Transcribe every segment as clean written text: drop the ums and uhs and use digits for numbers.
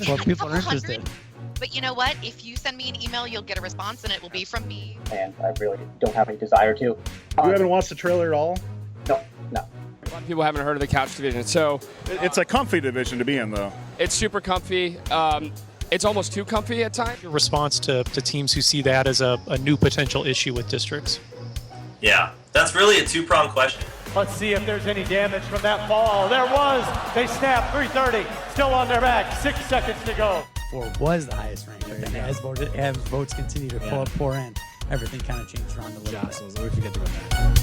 Well, even a people are couple interested. hundred. But you know what? If you send me an email, you'll get a response, and it will be from me. And I really don't have any desire to. You haven't watched the trailer at all? No. A lot of people haven't heard of the couch division, so It's a comfy division to be in, though. it's super comfy. It's almost too comfy at times. Your response to teams who see that as a new potential issue with districts? Yeah, that's really a two-pronged question. Let's see if there's any damage from that fall. There was. They snapped 330. Still on their back. 6 seconds to go. 4 was the highest rank, but then as votes continue to pour in, everything kind of changed around a little bit. So we forget about that.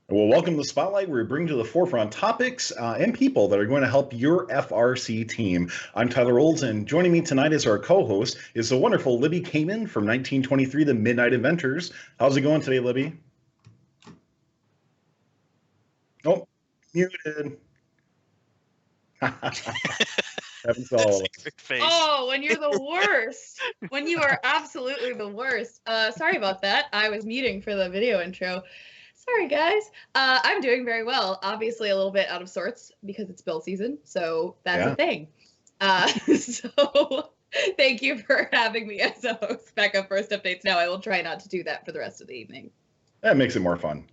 Well, welcome to the Spotlight, where we bring to the forefront topics and people that are going to help your FRC team. I'm Tyler Olsen. Joining me tonight as our co-host is the wonderful Libby Kamen from 1923, The Midnight Inventors. How's it going today, Libby? Oh, muted. Happens to all of us. Oh, when you're the worst. When you are absolutely the worst. Sorry about that. I was muting for the video intro. Sorry, guys. I'm doing very well. Obviously a little bit out of sorts because it's build season, so that's a thing. So thank you for having me as a host back up First Updates Now. I will try not to do that for the rest of the evening. That makes it more fun.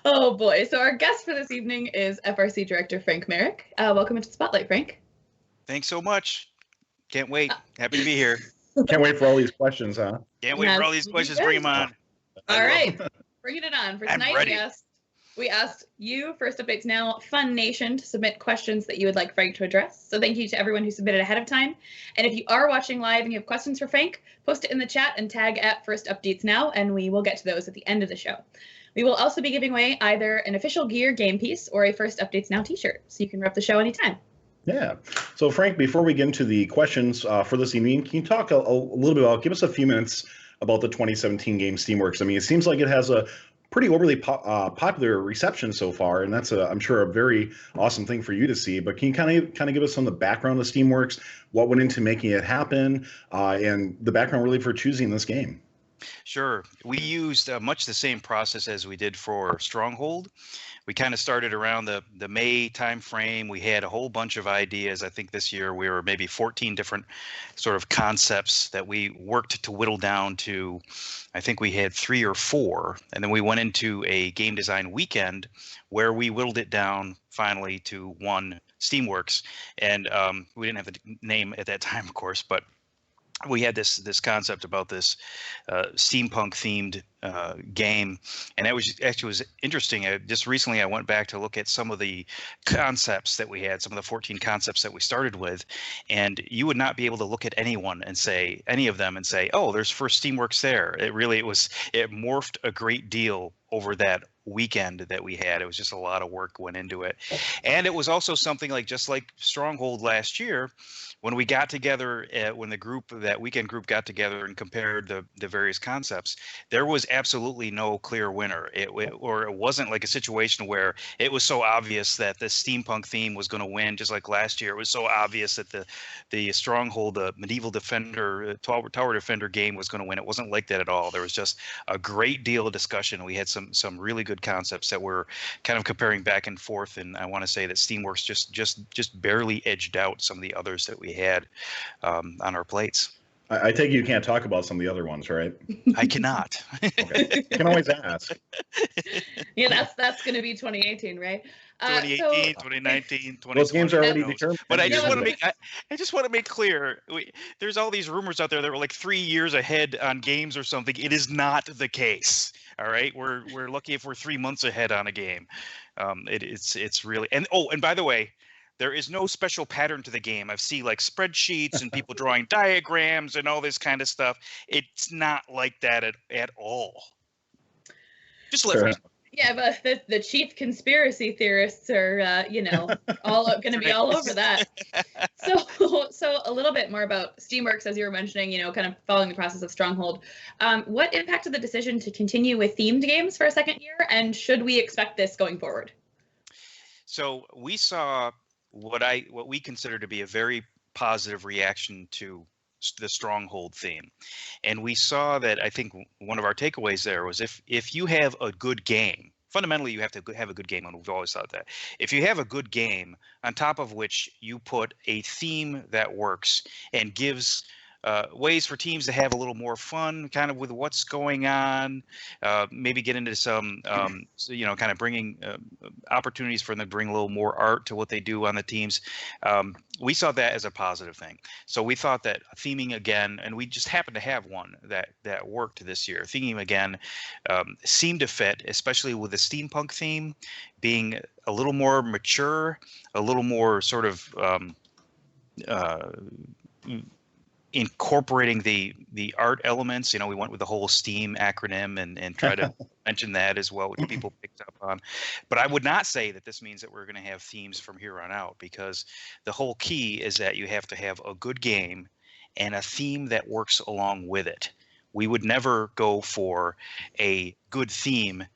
Oh boy. So our guest for this evening is FRC Director Frank Merrick. Welcome into the Spotlight, Frank. Thanks so much. Can't wait. Happy to be here. Can't wait for all these questions, huh? Can't wait for all these questions. Bring them on. All right, bringing it on. For tonight, ready. we asked you, First Updates Now, Fun Nation, to submit questions that you would like Frank to address. So thank you to everyone who submitted ahead of time. And if you are watching live and you have questions for Frank, post it in the chat and tag at First Updates Now, and we will get to those at the end of the show. We will also be giving away either an official gear game piece or a First Updates Now t-shirt, so you can rep the show anytime. Yeah. So, Frank, before we get into the questions for this evening, can you talk a little bit about, give us a few minutes about the 2017 game Steamworks? I mean, it seems like it has a pretty overly popular reception so far, and that's, I'm sure, a very awesome thing for you to see. But can you kind of give us some of the background of Steamworks, what went into making it happen, and the background really for choosing this game? Sure. We used much the same process as we did for Stronghold. We kind of started around the May time frame. We had a whole bunch of ideas. I think this year we were maybe 14 different sort of concepts that we worked to whittle down to. I think we had 3 or 4, and then we went into a game design weekend where we whittled it down finally to one, Steamworks. And we didn't have a name at that time, of course, but we had this concept about this steampunk themed game, and that was interesting. Just recently I went back to look at some of the concepts that we had, some of the 14 concepts that we started with, and you would not be able to look at any of them and say, oh, there's first Steamworks there. It morphed a great deal over that weekend that we had. It was just a lot of work went into it. And it was also something just like Stronghold last year, when we got together, when that weekend group got together and compared the various concepts, there was absolutely no clear winner. It wasn't like a situation where it was so obvious that the steampunk theme was going to win, just like last year. It was so obvious that the Stronghold, the medieval defender, tower defender game was going to win. It wasn't like that at all. There was just a great deal of discussion. We had some really good concepts that were kind of comparing back and forth, and I want to say that Steamworks just barely edged out some of the others that we had on our plates. I take it you can't talk about some of the other ones, right? I cannot. Okay. You can always ask. Yeah, that's going to be 2018, right? 2018, 2019, 2020. Those games are already determined. But I just want to make clear, there's all these rumors out there that we're like 3 years ahead on games or something. It is not the case. All right, we're lucky if we're 3 months ahead on a game. It's really, and by the way, there is no special pattern to the game. I've seen like spreadsheets and people drawing diagrams and all this kind of stuff. It's not like that at all. Just let me. Yeah, but the chief conspiracy theorists are, all going to be all over that. So a little bit more about Steamworks, as you were mentioning, kind of following the process of Stronghold. What impacted the decision to continue with themed games for a second year, and should we expect this going forward? So we saw what we consider to be a very positive reaction to the Stronghold theme, and we saw that. I think one of our takeaways there was if you have a good game, fundamentally you have to have a good game, and we've always thought that. If you have a good game on top of which you put a theme that works and gives ways for teams to have a little more fun kind of with what's going on, maybe get into some kind of bringing opportunities for them to bring a little more art to what they do on the teams, we saw that as a positive thing. So we thought that theming again, and we just happened to have one that worked this year. Theming again seemed to fit, especially with the steampunk theme being a little more mature, a little more sort of incorporating the art elements. We went with the whole STEAM acronym and tried to mention that as well, which people picked up on. But I would not say that this means that we're going to have themes from here on out, because the whole key is that you have to have a good game and a theme that works along with it. We would never go for a good theme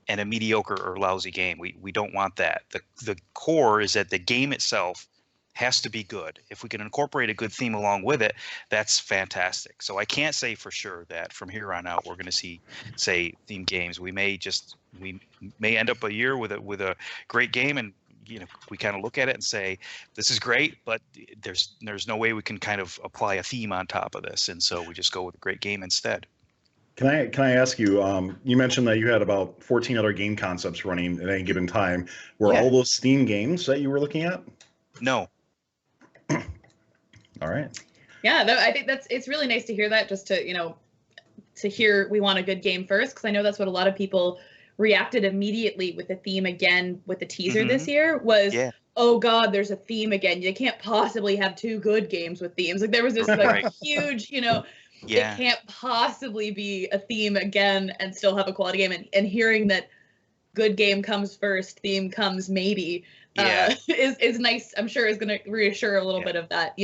and a mediocre or lousy game. We don't want that. The core is that the game itself has to be good. If we can incorporate a good theme along with it, that's fantastic. So I can't say for sure that from here on out we're going to see, say, themed games. We may end up a year with a great game, and we kind of look at it and say, this is great, but there's no way we can kind of apply a theme on top of this, and so we just go with a great game instead. Can I ask you? You mentioned that you had about 14 other game concepts running at any given time. Were all those Steam games that you were looking at? No. All right. Yeah, I think it's really nice to hear that, just to hear we want a good game first, because I know that's what a lot of people reacted immediately with the theme again with the teaser this year was, oh God, there's a theme again. You can't possibly have two good games with themes. Like there was this huge, it can't possibly be a theme again and still have a quality game. And hearing that good game comes first, theme comes maybe, is nice. I'm sure is going to reassure a little bit of that,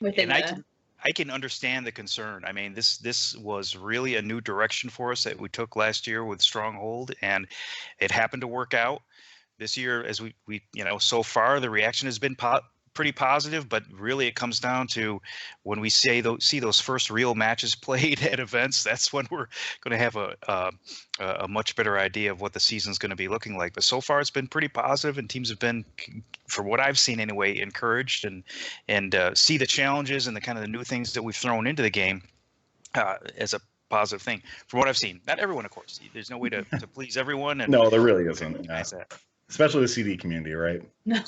within I can understand the concern. I mean, this was really a new direction for us that we took last year with Stronghold, and it happened to work out. This year, as we so far the reaction has been pretty positive, but really it comes down to when we see those first real matches played at events. That's when we're going to have a much better idea of what the season's going to be looking like. But so far it's been pretty positive, and teams have been, from what I've seen anyway, encouraged and see the challenges and the kind of the new things that we've thrown into the game as a positive thing. From what I've seen, not everyone, of course. There's no way to please everyone. And no, there really isn't. That. Especially the CD community, right? No.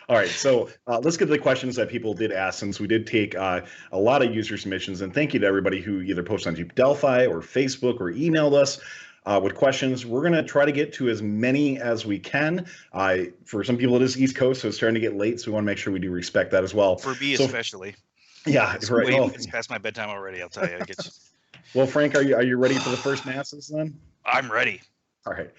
All right, so let's get to the questions that people did ask, since we did take a lot of user submissions. And thank you to everybody who either posted on Jeep Delphi or Facebook or emailed us with questions. We're going to try to get to as many as we can. For some people, it is East Coast, so it's starting to get late, so we want to make sure we do respect that as well. For me especially. Yeah, it's right. It's past my bedtime already, I'll tell you. Well, Frank, are you ready for the first masses then? I'm ready. All right.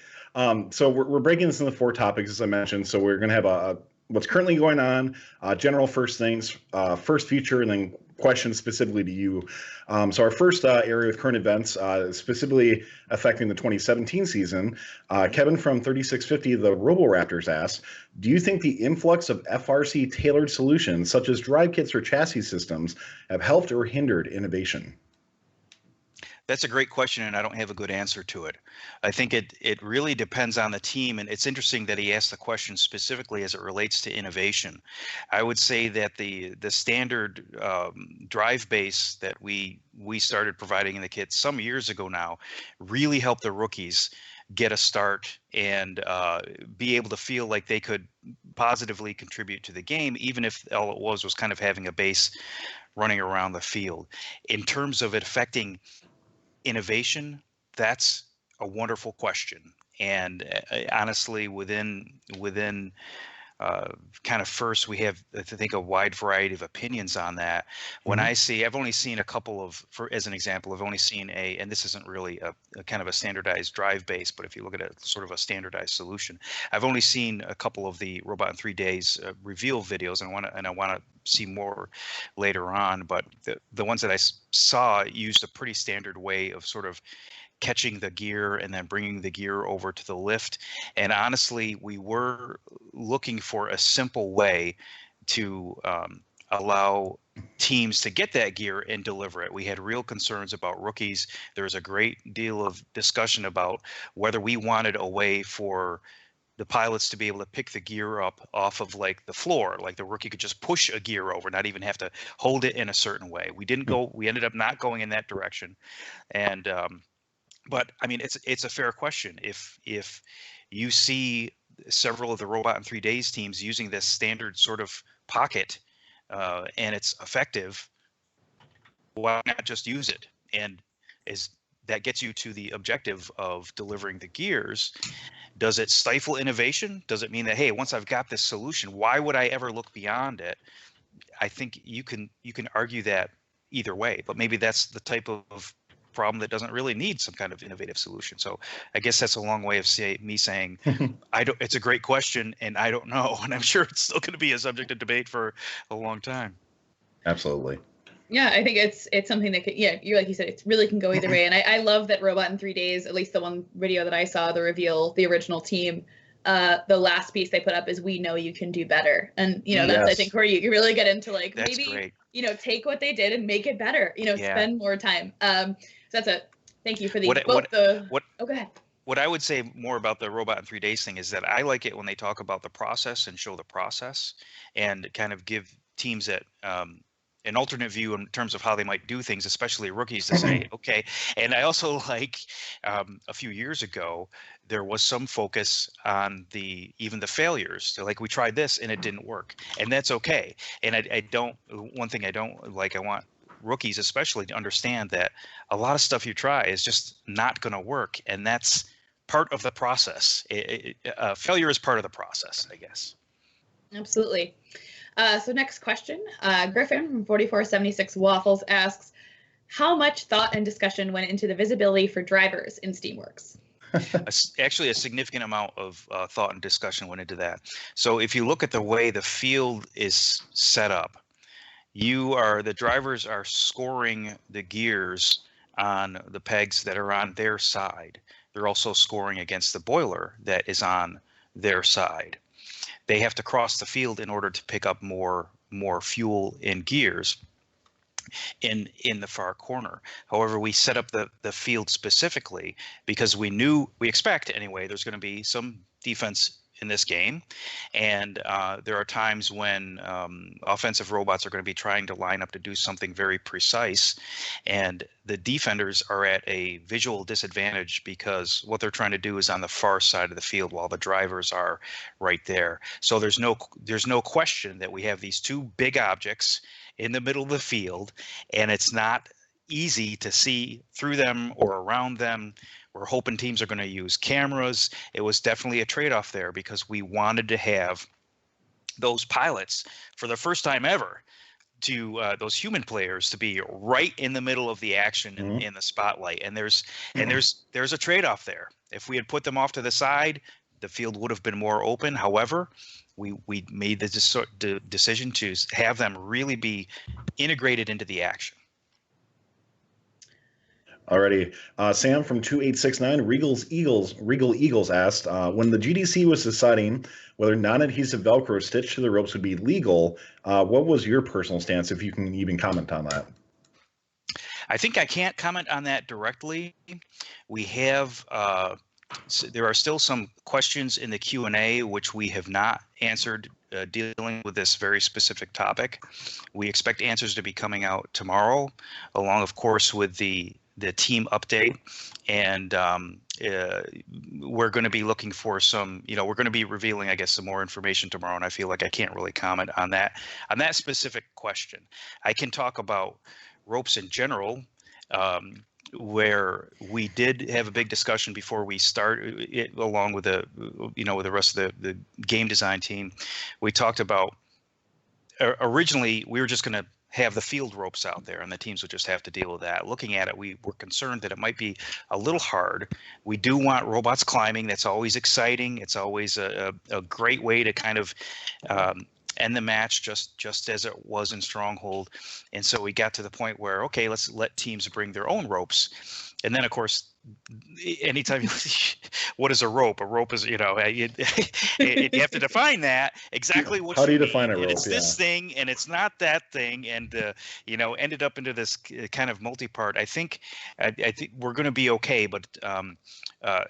So we're breaking this into 4 topics, as I mentioned. So we're going to have what's currently going on, general first things, first future, and then questions specifically to you. So our first area of current events, specifically affecting the 2017 season, Kevin from 3650, the Roboraptors asks, do you think the influx of FRC tailored solutions, such as drive kits or chassis systems, have helped or hindered innovation? That's a great question, and I don't have a good answer to it. I think it really depends on the team, and it's interesting that he asked the question specifically as it relates to innovation. I would say that the standard drive base that we started providing in the kits some years ago now really helped the rookies get a start and be able to feel like they could positively contribute to the game, even if all it was kind of having a base running around the field. In terms of it affecting innovation, that's a wonderful question, and honestly, within kind of first, we have, I think, a wide variety of opinions on that. When I've only seen a couple of, as an example, I've only seen and this isn't really a kind of a standardized drive base, but if you look at it sort of a standardized solution, I've only seen a couple of the Robot in 3 Days reveal videos, and I want to see more later on. But the ones that I saw used a pretty standard way of sort of catching the gear and then bringing the gear over to the lift. And honestly, we were looking for a simple way to allow teams to get that gear and deliver it. We had real concerns about rookies. There was a great deal of discussion about whether we wanted a way for the pilots to be able to pick the gear up off of like the floor, like the rookie could just push a gear over, not even have to hold it in a certain way. We ended up not going in that direction. And but I mean, it's a fair question. If you see several of the Robot in 3 Days teams using this standard sort of pocket and it's effective, why not just use it? And that gets you to the objective of delivering the gears. Does it stifle innovation? Does it mean that, hey, once I've got this solution, why would I ever look beyond it? I think you can argue that either way, but maybe that's the type of problem that doesn't really need some kind of innovative solution. So I guess that's a long way of me saying it's a great question and I don't know, and I'm sure it's still going to be a subject of debate for a long time. Absolutely. Yeah, I think it's something that could, you like you said, it really can go either way. And I love that Robot in 3 Days, at least the one video that I saw, the reveal, the original team, the last piece they put up is "We know you can do better," and that's I think where you really get into like that's maybe great. Take what they did and make it better. Spend more time. So that's a thank you for the go ahead. What I would say more about the Robot in 3 Days thing is that I like it when they talk about the process and show the process and kind of give teams that an alternate view in terms of how they might do things, especially rookies, to say, okay. And I also like a few years ago, there was some focus on even the failures. So like we tried this and it didn't work, and that's okay. And one thing I don't like, I want rookies especially to understand that a lot of stuff you try is just not going to work. And that's part of the process. Failure is part of the process, I guess. Absolutely. So next question, Griffin from 4476 Waffles asks, how much thought and discussion went into the visibility for drivers in Steamworks? Actually, a significant amount of thought and discussion went into that. So if you look at the way the field is set up, the drivers are scoring the gears on the pegs that are on their side. They're also scoring against the boiler that is on their side. They have to cross the field in order to pick up more fuel in gears in the far corner. However, we set up the field specifically because we expect anyway, there's going to be some defense in this game. And there are times when offensive robots are going to be trying to line up to do something very precise. And the defenders are at a visual disadvantage because what they're trying to do is on the far side of the field while the drivers are right there. So there's no question that we have these two big objects in the middle of the field, and it's not easy to see through them or around them. We're hoping teams are going to use cameras. It was definitely a trade-off there because we wanted to have those pilots for the first time ever to those human players to be right in the middle of the action in the spotlight. And there's a trade-off there. If we had put them off to the side, the field would have been more open. However, we made the decision to have them really be integrated into the action. Alrighty. Sam from 2869 Regal Eagles asked, when the GDC was deciding whether non-adhesive Velcro stitched to the ropes would be legal, what was your personal stance, if you can even comment on that? I think I can't comment on that directly. We have there are still some questions in the Q&A which we have not answered dealing with this very specific topic. We expect answers to be coming out tomorrow, along, of course, with the team update, and we're going to be looking for some, we're going to be revealing, I guess, some more information tomorrow, and I feel like I can't really comment on that specific question. I can talk about ropes in general, where we did have a big discussion before we start it, along with with the rest of the game design team. We talked about originally we were just going to have the field ropes out there and the teams would just have to deal with that. Looking at it, we were concerned that it might be a little hard. We do want robots climbing. That's always exciting. It's always a great way to kind of end the match just as it was in Stronghold. And so we got to the point where, okay, let's let teams bring their own ropes. And then, of course, anytime you what is a rope? A rope is, you have to define that exactly what. How do you define a rope? It's this thing, and it's not that thing, and ended up into this kind of multi-part. I think we're going to be okay, but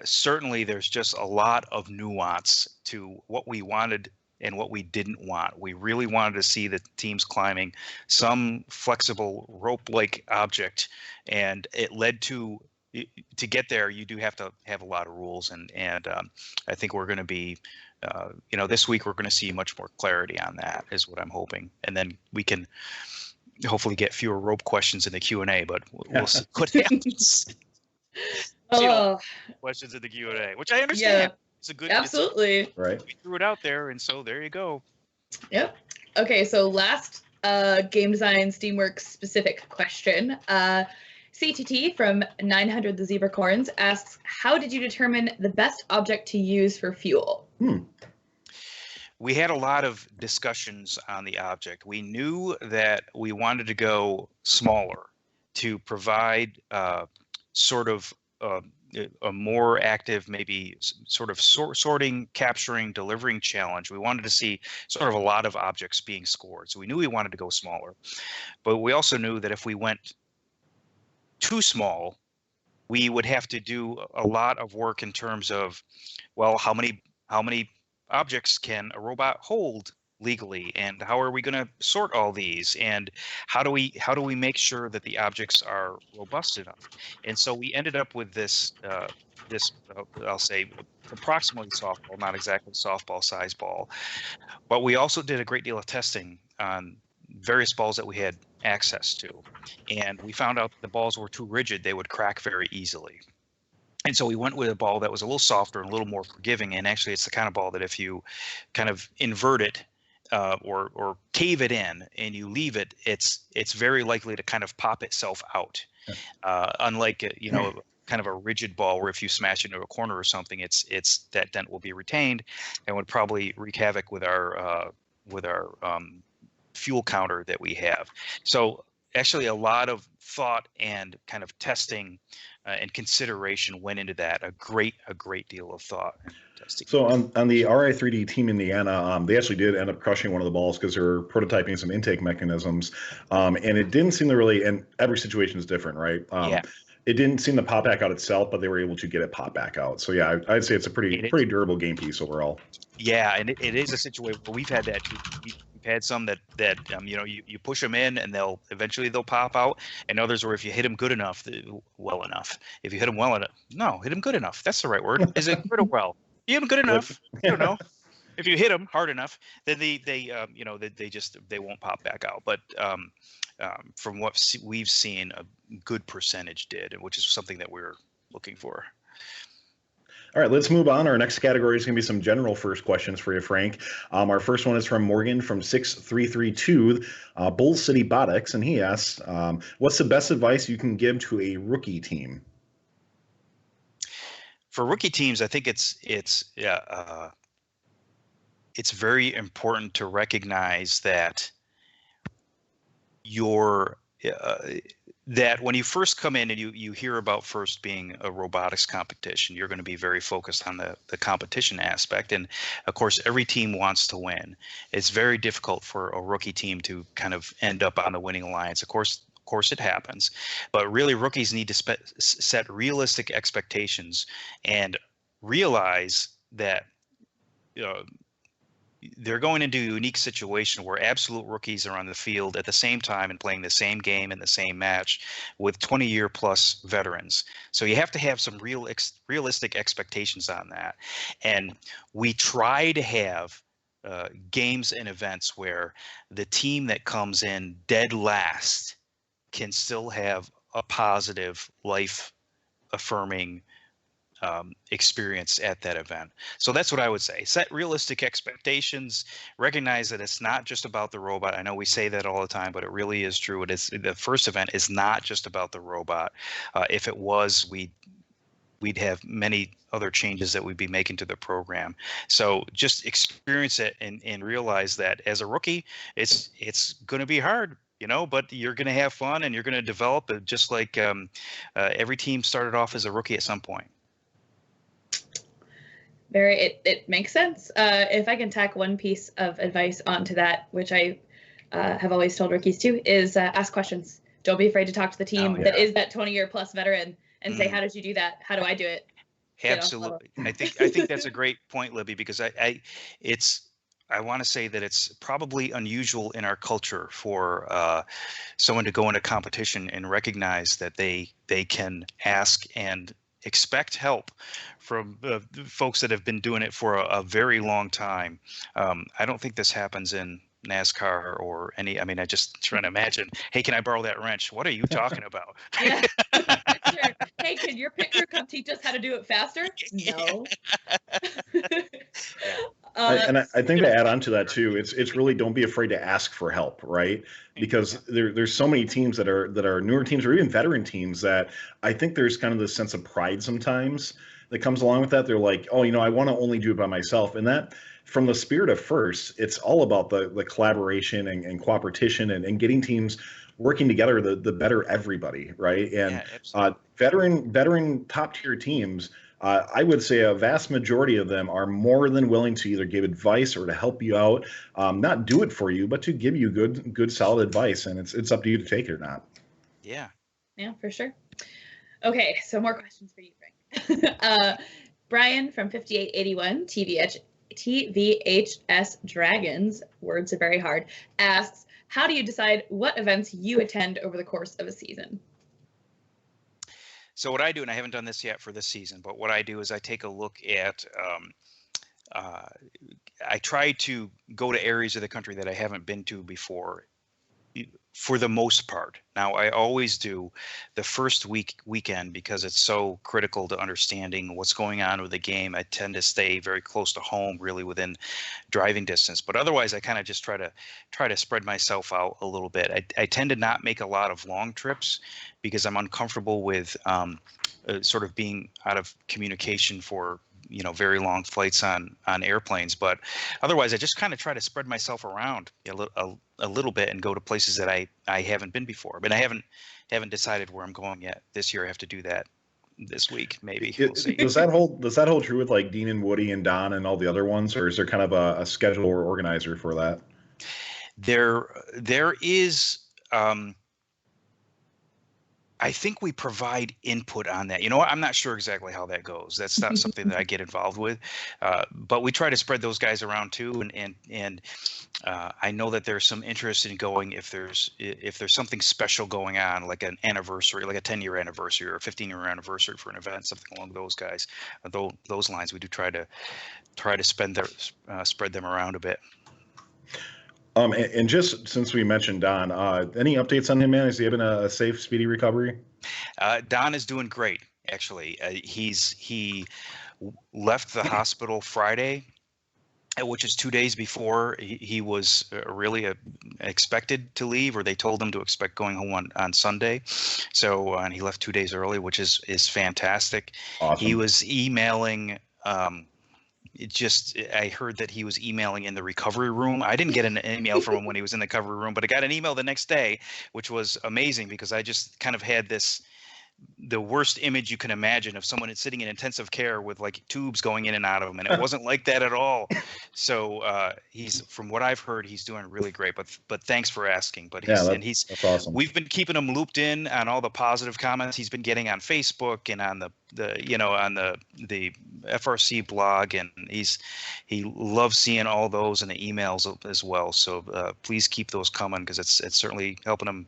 certainly there's just a lot of nuance to what we wanted and what we didn't want. We really wanted to see the teams climbing some flexible rope-like object, and it led to get there. You do have to have a lot of rules, and I think we're going to be, this week we're going to see much more clarity on that, is what I'm hoping, and then we can hopefully get fewer rope questions in the Q&A. But we'll see what happens. Questions in the Q&A, which I understand. Yeah. It's a good, absolutely right. We threw it out there, and so there you go. Yep. Okay, so last game design Steamworks specific question. CTT from 900 the Zebracorns asks, how did you determine the best object to use for fuel? We had a lot of discussions on the object. We knew that we wanted to go smaller to provide sort of a more active, maybe sort of sorting, capturing, delivering challenge. We wanted to see sort of a lot of objects being scored. So we knew we wanted to go smaller, but we also knew that if we went too small, we would have to do a lot of work in terms of, well, how many objects can a robot hold legally, and how are we going to sort all these, and how do we make sure that the objects are robust enough? And so we ended up with this I'll say approximately softball, not exactly softball size ball, but we also did a great deal of testing on various balls that we had access to, and we found out that the balls were too rigid. They would crack very easily. And so we went with a ball that was a little softer and a little more forgiving, and actually it's the kind of ball that if you kind of invert it or cave it in and you leave it, it's very likely to kind of pop itself out. Unlike kind of a rigid ball where if you smash into a corner or something, it's that dent will be retained and would probably wreak havoc with our fuel counter that we have. So actually a lot of thought and kind of testing and consideration went into that. A great deal of thought and testing. So on the RI3D Team Indiana, they actually did end up crushing one of the balls because they were prototyping some intake mechanisms, and it didn't seem to really. And every situation is different, right? It didn't seem to pop back out itself, but they were able to get it pop back out. So yeah, I'd say it's a pretty durable game piece overall. Yeah, and it is a situation where we've had that too. We've had some that you push them in and they'll eventually pop out, and others where if you hit them good enough, well enough. If you hit them well enough, no, hit them good enough. That's the right word. Is it good or well? You hit them good enough. I don't know. If you hit them hard enough, then they won't pop back out. But from what we've seen, a good percentage did, which is something that we're looking for. All right, let's move on. Our next category is going to be some general first questions for you, Frank. Our first one is from Morgan from 6332, Bull City Botics, and he asks, what's the best advice you can give to a rookie team? For rookie teams, I think it's very important to recognize that that when you first come in and you hear about first being a robotics competition, you're going to be very focused on the competition aspect. And of course, every team wants to win. It's very difficult for a rookie team to kind of end up on the winning alliance. Of course it happens, but really rookies need to set realistic expectations and realize that they're going into a unique situation where absolute rookies are on the field at the same time and playing the same game in the same match with 20-year plus veterans. So you have to have some realistic expectations on that. And we try to have games and events where the team that comes in dead last can still have a positive, life-affirming experience at that event. So that's what I would say. Set realistic expectations. Recognize that it's not just about the robot. I know we say that all the time, but it really is true. It is, the first event is not just about the robot. If it was, we we'd have many other changes that we'd be making to the program. So just experience it and realize that as a rookie, it's going to be hard, but you're going to have fun and you're going to develop it, just like every team started off as a rookie at some point. It makes sense. If I can tack one piece of advice onto that, which I have always told rookies too, is ask questions. Don't be afraid to talk to the team that is that 20-year plus veteran and say, how did you do that? How do I do it? Absolutely. I think that's a great point, Libby, because I want to say that it's probably unusual in our culture for someone to go into competition and recognize that they can ask and expect help from folks that have been doing it for a very long time. I don't think this happens in NASCAR or any. I mean, I just trying to imagine. Hey, can I borrow that wrench? What are you talking about? Yeah. Sure. Hey, can your pit crew come teach us how to do it faster? No. I think to add on to that too, it's really don't be afraid to ask for help, right? Because there's so many teams that are newer teams or even veteran teams that I think there's kind of this sense of pride sometimes that comes along with that. They're like, oh, I want to only do it by myself, and that from the spirit of FIRST, it's all about the collaboration and cooperation and getting teams working together the better everybody, right? And veteran top tier teams, I would say a vast majority of them are more than willing to either give advice or to help you out, not do it for you, but to give you good solid advice, and it's up to you to take it or not. Yeah, for sure. Okay, so more questions for you, Frank. Brian from 5881 TVHS Dragons, words are very hard, asks, how do you decide what events you attend over the course of a season? So what I do, and I haven't done this yet for this season, but what I do is I take a look at, I try to go to areas of the country that I haven't been to before, for the most part. Now, I always do the first weekend because it's so critical to understanding what's going on with the game. I tend to stay very close to home, really within driving distance. But otherwise, I kind of just try to spread myself out a little bit. I tend to not make a lot of long trips because I'm uncomfortable with sort of being out of communication for very long flights on airplanes. But otherwise, I just kind of try to spread myself around a little bit and go to places that I haven't been before. But I haven't decided where I'm going yet. This year, I have to do that this week, maybe. We'll see. Does that hold true with like Dean and Woody and Don and all the other ones, or is there kind of a schedule or organizer for that? There is. I think we provide input on that. I'm not sure exactly how that goes. That's not something that I get involved with, but we try to spread those guys around too. And I know that there's some interest in going if there's something special going on, like an anniversary, like a 10-year anniversary or a 15-year anniversary for an event, something along those lines. We do try to spread them around a bit. And just since we mentioned Don, any updates on him, man? Is he having a safe, speedy recovery? Don is doing great, actually. He left the hospital Friday, which is 2 days before he was really expected to leave, or they told him to expect going home on Sunday. So, and he left 2 days early, which is fantastic. Awesome. He was emailing. I heard that he was emailing in the recovery room. I didn't get an email from him when he was in the recovery room, but I got an email the next day, which was amazing because I just kind of had the worst image you can imagine of someone sitting in intensive care with like tubes going in and out of him, and it wasn't like that at all. So from what I've heard, he's doing really great. But thanks for asking. But that's awesome. We've been keeping him looped in on all the positive comments he's been getting on Facebook and on the FRC blog, and he loves seeing all those in the emails as well. So please keep those coming because it's certainly helping him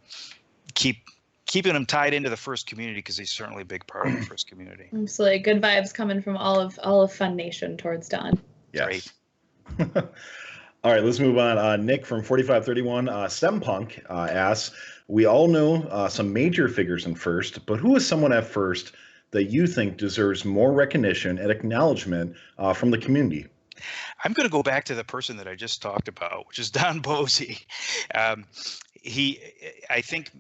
keeping him tied into the FIRST community because he's certainly a big part of the FIRST community. Absolutely. Good vibes coming from all of Fun Nation towards Don. Yes. Great. All right, let's move on. Nick from 4531 Stempunk asks, we all know some major figures in FIRST, but who is someone at FIRST that you think deserves more recognition and acknowledgement from the community? I'm going to go back to the person that I just talked about, which is Don Bosey. I think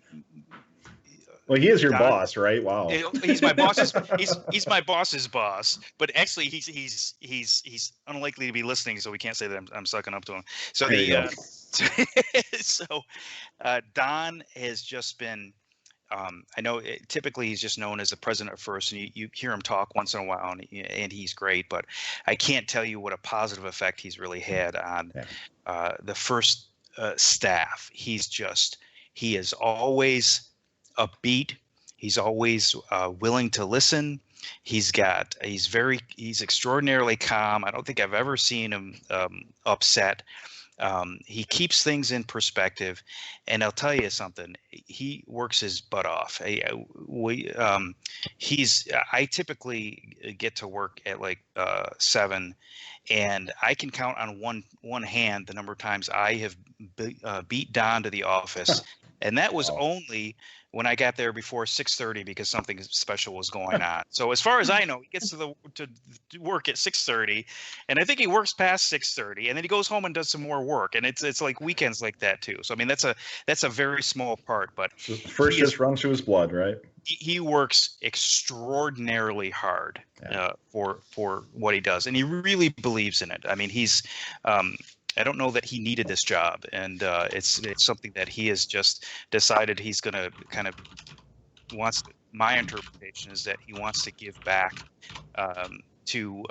Well, he is your Don- boss, right? Wow. He's my boss's. He's my boss's boss, but actually he's unlikely to be listening, so we can't say that I'm sucking up to him. So There you go. so Don has just been. I know typically he's just known as the president of First, and you hear him talk once in a while, and he's great. But I can't tell you what a positive effect he's really had on the First staff. He is always upbeat. He's always willing to listen. He's extraordinarily calm. I don't think I've ever seen him upset. He keeps things in perspective, and I'll tell you something. He works his butt off. I typically get to work at like 7, and I can count on one hand the number of times I have beat Don to the office, and that was only when I got there before 6:30 because something special was going on. So as far as I know, he gets to work at 6:30, and I think he works past 6:30, and then he goes home and does some more work, and it's like weekends like that too. So I mean that's a very small part, but First just runs through his blood, right? He works extraordinarily hard for what he does, and he really believes in it. I mean, he's I don't know that he needed this job, and it's something that he has just decided he's going to kind of my interpretation is that he wants to give back to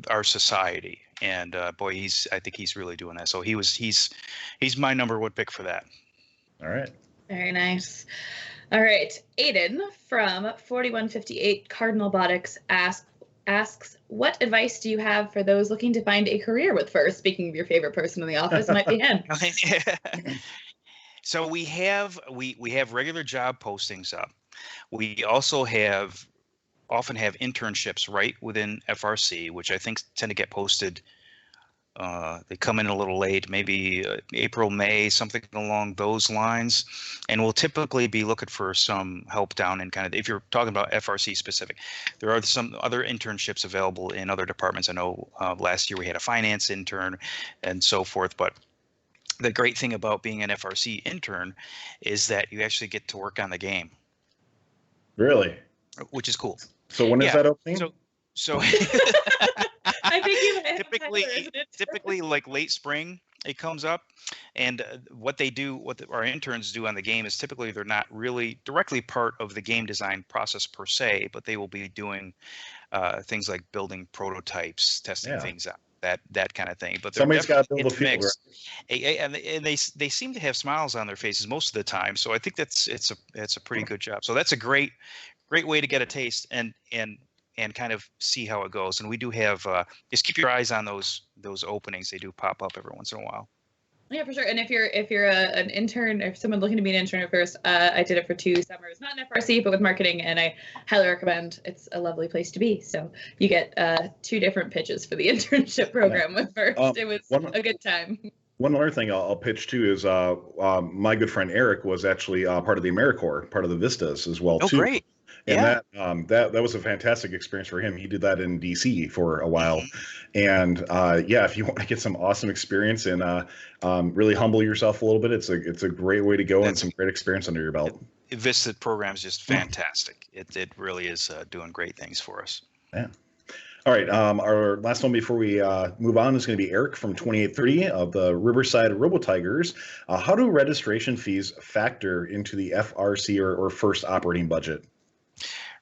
our society, and boy, I think he's really doing that. So he's my number one pick for that. All right. Very nice. All right. Aiden from 4158 Cardinal Robotics asks, what advice do you have for those looking to find a career with First? Speaking of your favorite person in the office, might be him. So we have regular job postings up. We also often have internships right within FRC, which I think tend to get posted. They come in a little late, maybe April, May, something along those lines. And we'll typically be looking for some help down in kind of, if you're talking about FRC specific, there are some other internships available in other departments. I know last year we had a finance intern and so forth, but the great thing about being an FRC intern is that you actually get to work on the game. Really? Which is cool. So when is that opening? So I think you typically like late spring it comes up, and what our interns do on the game is typically they're not really directly part of the game design process per se, but they will be doing things like building prototypes, testing things out, that kind of thing. But somebody's got to build a field, right? And they seem to have smiles on their faces most of the time. So I think it's a pretty good job. So that's a great way to get a taste and kind of see how it goes. And we do have just keep your eyes on those openings. They do pop up every once in a while. Yeah, for sure. And if you're an intern, or someone looking to be an intern at First, I did it for 2 summers, not in FRC, but with marketing, and I highly recommend. It's a lovely place to be. So you get 2 different pitches for the internship program with First. It was a good time. One other thing I'll pitch too is my good friend Eric was actually part of the AmeriCorps, part of the Vistas as well too. Oh, great. And that was a fantastic experience for him. He did that in DC for a while. And if you want to get some awesome experience and really humble yourself a little bit, it's a great way to go and some great experience under your belt. Vista program is just fantastic. It really is doing great things for us. Yeah. All right. Our last one before we move on is going to be Eric from 2830 of the Riverside RoboTigers. How do registration fees factor into the FRC or First operating budget?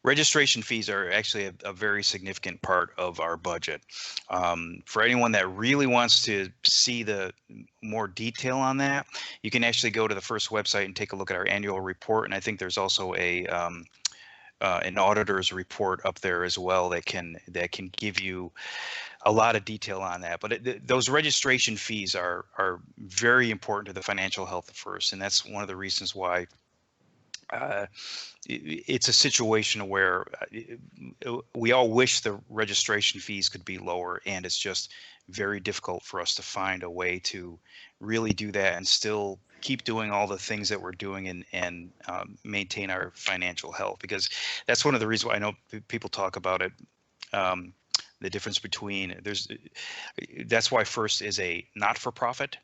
Registration fees are actually a very significant part of our budget. For anyone that really wants to see the more detail on that, you can actually go to the First website and take a look at our annual report. And I think there's also an auditor's report up there as well that can give you a lot of detail on that. But those registration fees are very important to the financial health of First, and that's one of the reasons why it's a situation where we all wish the registration fees could be lower, and it's just very difficult for us to find a way to really do that and still keep doing all the things that we're doing and maintain our financial health, because that's one of the reasons why I know people talk about it. The difference between that's why First is a not-for-profit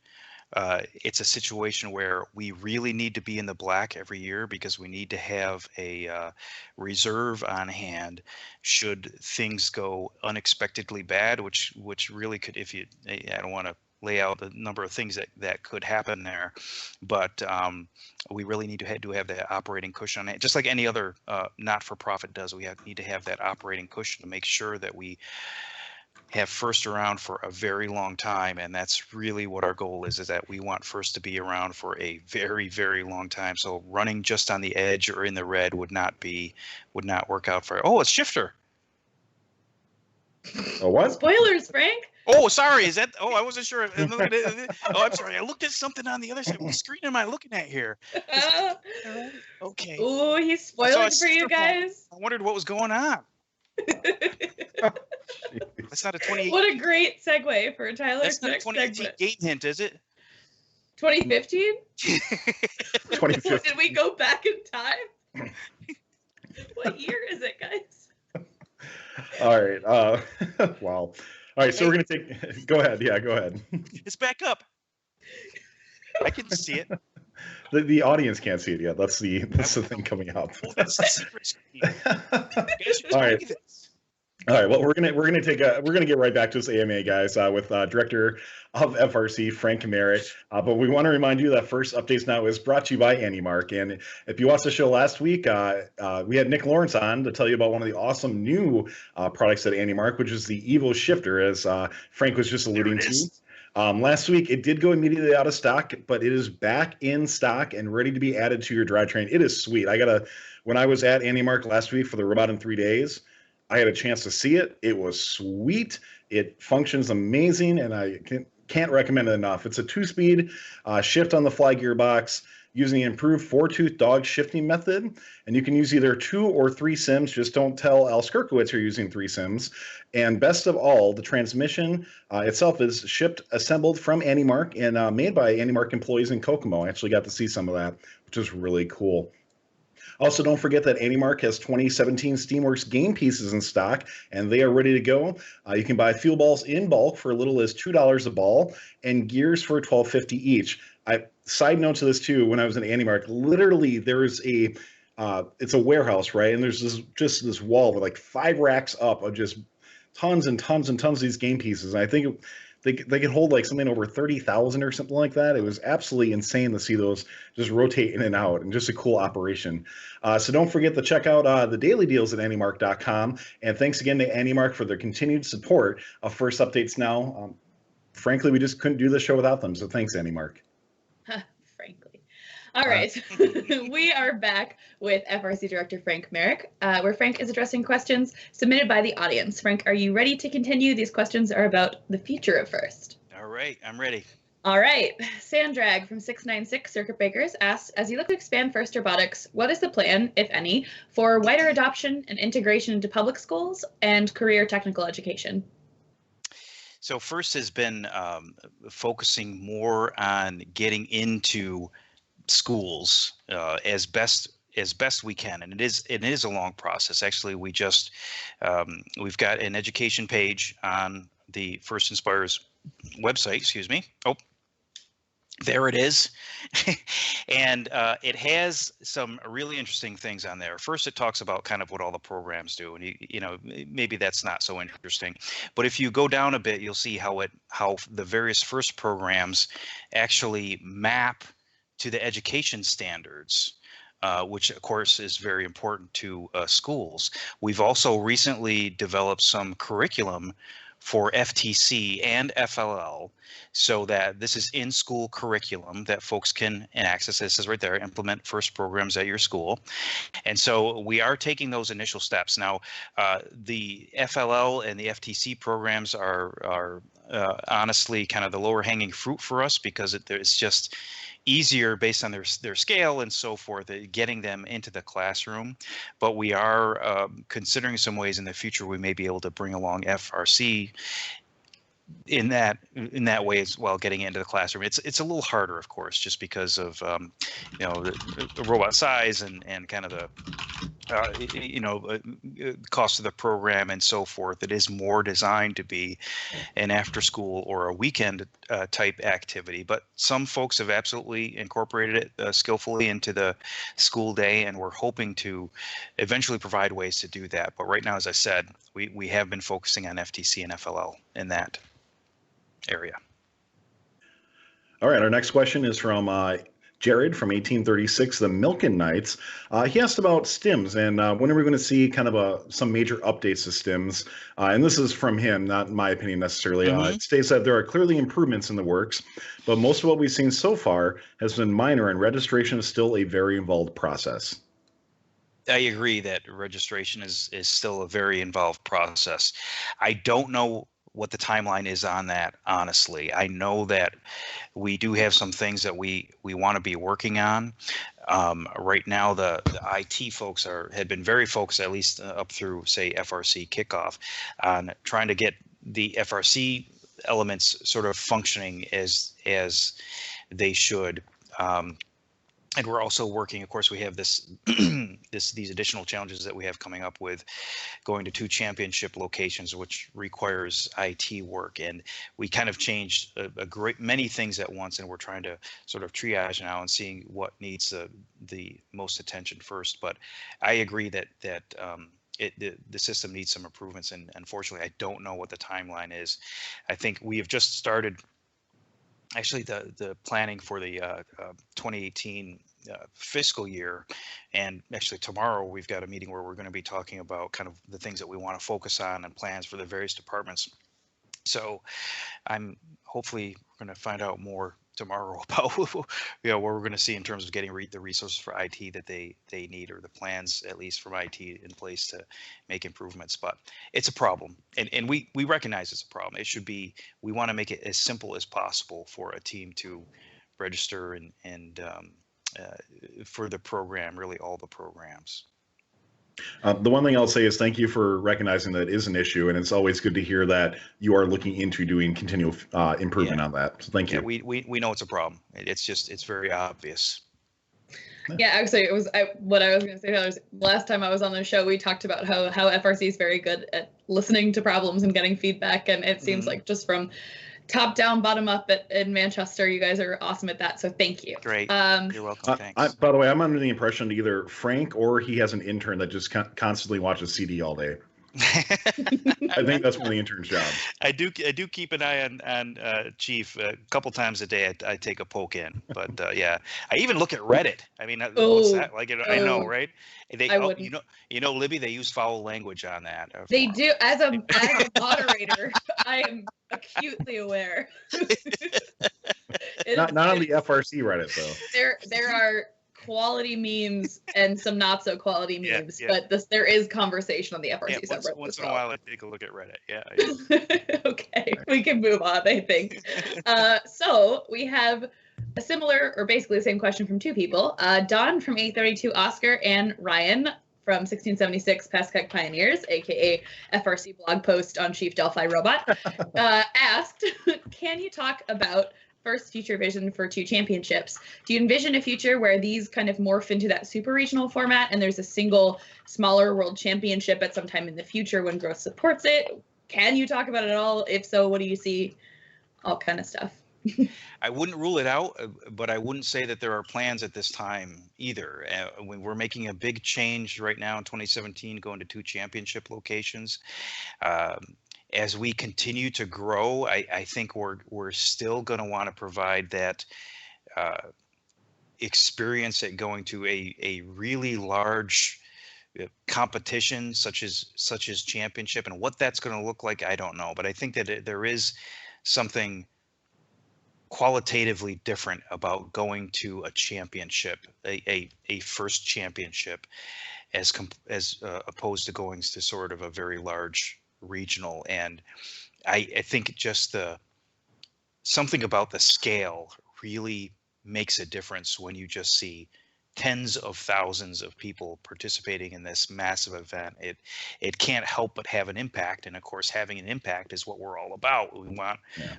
it's a situation where we really need to be in the black every year because we need to have a reserve on hand should things go unexpectedly bad, which really could, I don't want to lay out the number of things that could happen there, but we really need to have that operating cushion on it, just like any other not-for-profit does. We need to have that operating cushion to make sure that we have FIRST around for a very long time, and that's really what our goal is that we want FIRST to be around for a very, very long time. So running just on the edge or in the red would not work out for. Oh, it's Shifter. Oh, what? Spoilers, Frank. Oh, sorry. Is that? Oh, I wasn't sure. Oh, I'm sorry. I looked at something on the other side. What screen am I looking at here? Okay. Oh, he's spoiling for you guys. I wondered what was going on. That's not a 2018. What a great segue for Tyler's next segment. 2018 game hint, is it? 2015? 2015. Did we go back in time? What year is it, guys? All right. Wow. All right. So we're going to take. Go ahead. Yeah, go ahead. It's back up. I can see it. The audience can't see it yet. That's the thing coming up. Oh, that's the secret screen. All right. All right. Well, we're gonna get right back to this AMA, guys, with Director of FRC Frank Merrick. But we want to remind you that First Updates Now is brought to you by AndyMark. And if you watched the show last week, we had Nik Olsen on to tell you about one of the awesome new products at AndyMark, which is the Evo Shifter, as Frank was just alluding to. Last week, it did go immediately out of stock, but it is back in stock and ready to be added to your drivetrain. It is sweet. When I was at AndyMark last week for the Robot in 3 days, I had a chance to see it. It was sweet. It functions amazing, and I can't recommend it enough. It's a 2-speed shift on the fly gearbox using the improved 4-tooth dog shifting method. And you can use either 2 or 3 sims. Just don't tell Al Skirkowitz you're using 3 sims. And best of all, the transmission itself is assembled from AndyMark and made by AndyMark employees in Kokomo. I actually got to see some of that, which is really cool. Also, don't forget that AndyMark has 2017 Steamworks game pieces in stock, and they are ready to go. You can buy fuel balls in bulk for as little as $2 a ball, and gears for $12.50 each. Side note to this too: when I was in AndyMark, literally there's it's a warehouse, right? And there's this wall with like 5 racks up of just tons and tons and tons of these game pieces. And I think they could hold like something over 30,000 or something like that. It was absolutely insane to see those just rotate in and out, and just a cool operation. So don't forget to check out the daily deals at AndyMark.com. And thanks again to AndyMark for their continued support of First Updates Now. Frankly, we just couldn't do this show without them. So thanks, AndyMark. Frankly. All right. We are back with FRC Director Frank Merrick, where Frank is addressing questions submitted by the audience. Frank, are you ready to continue? These questions are about the future of FIRST. All right, I'm ready. All right. Sandrag from 696 Circuit Breakers asks, as you look to expand FIRST Robotics, what is the plan, if any, for wider adoption and integration into public schools and career technical education? So FIRST has been focusing more on getting into schools as best we can, and it is a long process. Actually, we've got an education page on the FIRST Inspires website. Excuse me. Oh, there it is. And it has some really interesting things on there. First, it talks about kind of what all the programs do, and you know, maybe that's not so interesting. But if you go down a bit, you'll see how the various FIRST programs actually map to the education standards, which of course is very important to schools. We've also recently developed some curriculum for FTC and FLL, so that this is in-school curriculum that folks can access. This is right there, implement FIRST programs at your school. And so we are taking those initial steps. Now, the FLL and the FTC programs are honestly kind of the lower hanging fruit for us, because it's just easier based on their scale and so forth, getting them into the classroom. But we are considering some ways in the future we may be able to bring along FRC in that way as well, getting into the classroom. It's a little harder, of course, just because of the robot size and kind of cost of the program and so forth. It is more designed to be an after school or a weekend type activity, but some folks have absolutely incorporated it skillfully into the school day, and we're hoping to eventually provide ways to do that. But right now, as I said, we have been focusing on FTC and FLL in that area. All right, our next question is from Jared from 1836, the Milken Knights. He asked about stims and when are we going to see kind of some major updates to stims? And this is from him, not my opinion necessarily. It states that there are clearly improvements in the works, but most of what we've seen so far has been minor, and registration is still a very involved process. I agree that registration is still a very involved process. I don't know what the timeline is on that, honestly. I know that we do have some things that we want to be working on. Right now, the IT folks had been very focused, at least up through, say, FRC kickoff, on trying to get the FRC elements sort of functioning as they should. And we're also working, of course, we have these additional challenges that we have coming up with going to 2 championship locations, which requires IT work. And we kind of changed a great many things at once, and we're trying to sort of triage now and seeing what needs the most attention first. But I agree that the system needs some improvements, and unfortunately, I don't know what the timeline is. I think we have just started. Actually, the planning for the 2018 fiscal year, and actually tomorrow we've got a meeting where we're going to be talking about kind of the things that we want to focus on and plans for the various departments. So I'm hopefully going to find out more tomorrow about what we're going to see in terms of getting the resources for IT that they need, or the plans at least from IT in place to make improvements. But it's a problem, and we recognize it's a problem. It should be, we want to make it as simple as possible for a team to register and for the program, really all the programs. The one thing I'll say is thank you for recognizing that it is an issue, and it's always good to hear that you are looking into doing continual improvement on that. So thank you. We know it's a problem. It's very obvious. Yeah, actually, what I was going to say was last time I was on the show, we talked about how FRC is very good at listening to problems and getting feedback, and it seems like just from top down, bottom up in Manchester, you guys are awesome at that. So thank you. Great. You're welcome. Thanks. By the way, I'm under the impression that either Frank or he has an intern that just constantly watches CD all day. I think that's one of the intern's jobs. I do keep an eye on Chief a couple times a day. I take a poke in, but yeah, I even look at Reddit. I mean, what's that? Like, I know, right? You know, Libby, they use foul language on that. They do. As a moderator, I am acutely aware. Not on the FRC Reddit though. There are quality memes and some not so quality memes, but there is conversation on the FRC subreddit. Once in a while, I take a look at Reddit. Yeah. Okay, we can move on, I think. So we have a similar, or basically the same question from 2 people. Don from 832 Oscar and Ryan from 1676 Pascack Pioneers, aka FRC blog post on Chief Delphi Robot, asked, can you talk about first future vision for 2 championships? Do you envision a future where these kind of morph into that super regional format and there's a single smaller world championship at some time in the future when growth supports it? Can you talk about it at all? If so, what do you see? All kind of stuff. I wouldn't rule it out, but I wouldn't say that there are plans at this time either. We're making a big change right now in 2017, going to 2 championship locations. As we continue to grow, I think we're still going to want to provide that experience at going to a really large competition such as championship, and what that's going to look like, I don't know. But I think that there is something qualitatively different about going to a championship, a first championship, as opposed to going to sort of a very large regional. And I think just something about the scale really makes a difference when you just see tens of thousands of people participating in this massive event. It can't help but have an impact, and of course having an impact is what we're all about. We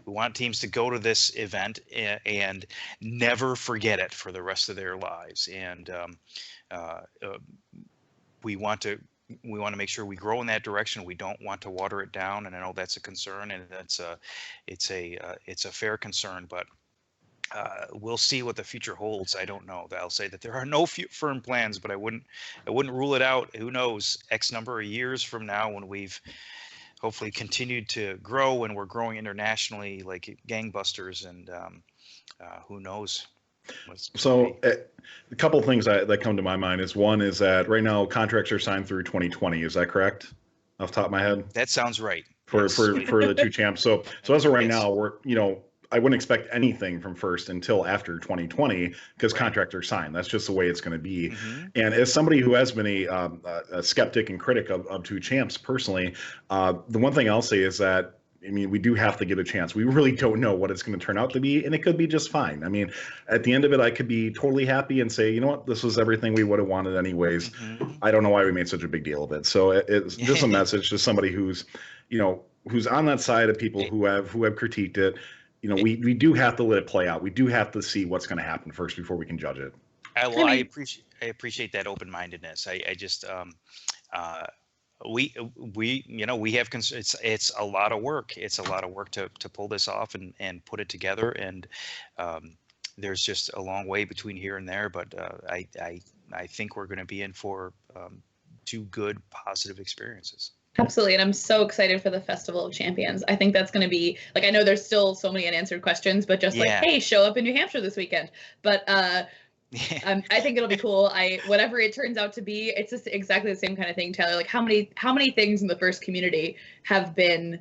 want teams to go to this event and never forget it for the rest of their lives. And we want to make sure we grow in that direction. We don't want to water it down, and I know that's a concern, and it's a fair concern, but we'll see what the future holds. I don't know. I'll say that there are no firm plans, but I wouldn't rule it out. Who knows? X number of years from now, when we've hopefully continued to grow and we're growing internationally like gangbusters, and who knows? So a couple of things that come to my mind is, one is that right now contracts are signed through 2020. Is that correct? Off the top of my head? That sounds right. For the two champs. So as of right Yes. now, we're, I wouldn't expect anything from first until after 2020 because contracts are signed. That's just the way it's going to be. Mm-hmm. And as somebody who has been a skeptic and critic of two champs personally, the one thing I'll say is that, I mean, we do have to give it a chance. We really don't know what it's going to turn out to be, and it could be just fine. I mean, at the end of it, I could be totally happy and say, you know what, this was everything we would have wanted anyways. Mm-hmm. I don't know why we made such a big deal of it. So it's just a message to somebody who's, who's on that side of people who have critiqued it. We do have to let it play out. We do have to see what's going to happen first before we can judge it. I appreciate that open-mindedness. I just we have it's a lot of work. It's a lot of work to pull this off and put it together, and there's just a long way between here and there, but I think we're going to be in for two good positive experiences. Absolutely. And I'm so excited for the Festival of Champions. I think that's going to be, like, I know there's still so many unanswered questions, but just like, hey, show up in New Hampshire this weekend. But I think it'll be cool. Whatever it turns out to be, it's just exactly the same kind of thing, Tyler. Like, how many things in the first community have been,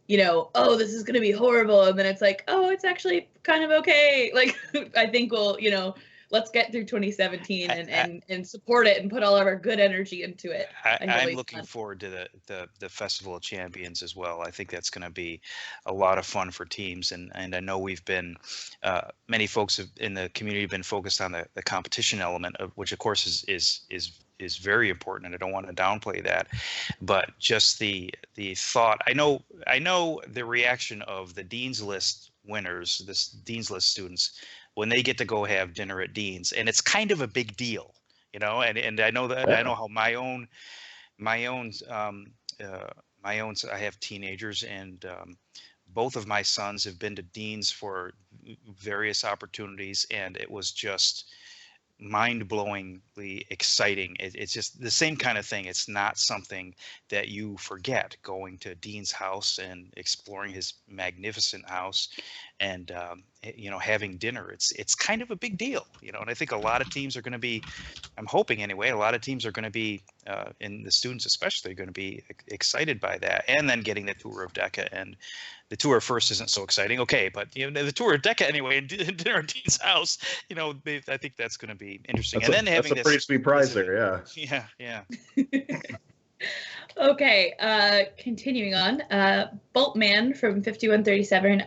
oh, this is going to be horrible. And then it's like, oh, it's actually kind of okay. Like, I think we'll, let's get through 2017 and support it and put all of our good energy into it. I'm looking forward to the Festival of Champions as well. I think that's going to be a lot of fun for teams, and I know we've been many folks in the community have been focused on the competition element, of which of course is very important, and I don't want to downplay that, but just the thought. I know the reaction of the Dean's List winners, this Dean's List students, when they get to go have dinner at Dean's, and it's kind of a big deal, and I know that. I know how my own I have teenagers, and both of my sons have been to Dean's for various opportunities, and it was just mind-blowingly exciting. It's just the same kind of thing. It's not something that you forget, going to Dean's house and exploring his magnificent house, and having dinner. It's kind of a big deal, and I think a lot of teams are going to be, I'm hoping anyway, a lot of teams are going to be, and the students especially, are going to be excited by that. And then getting the tour of DECA, and the tour first isn't so exciting, okay, but the tour of DECA anyway, and dinner at Dean's house, I think that's going to be interesting. That's a pretty sweet prize there, yeah. Yeah. Okay, continuing on. Boltman from 5137.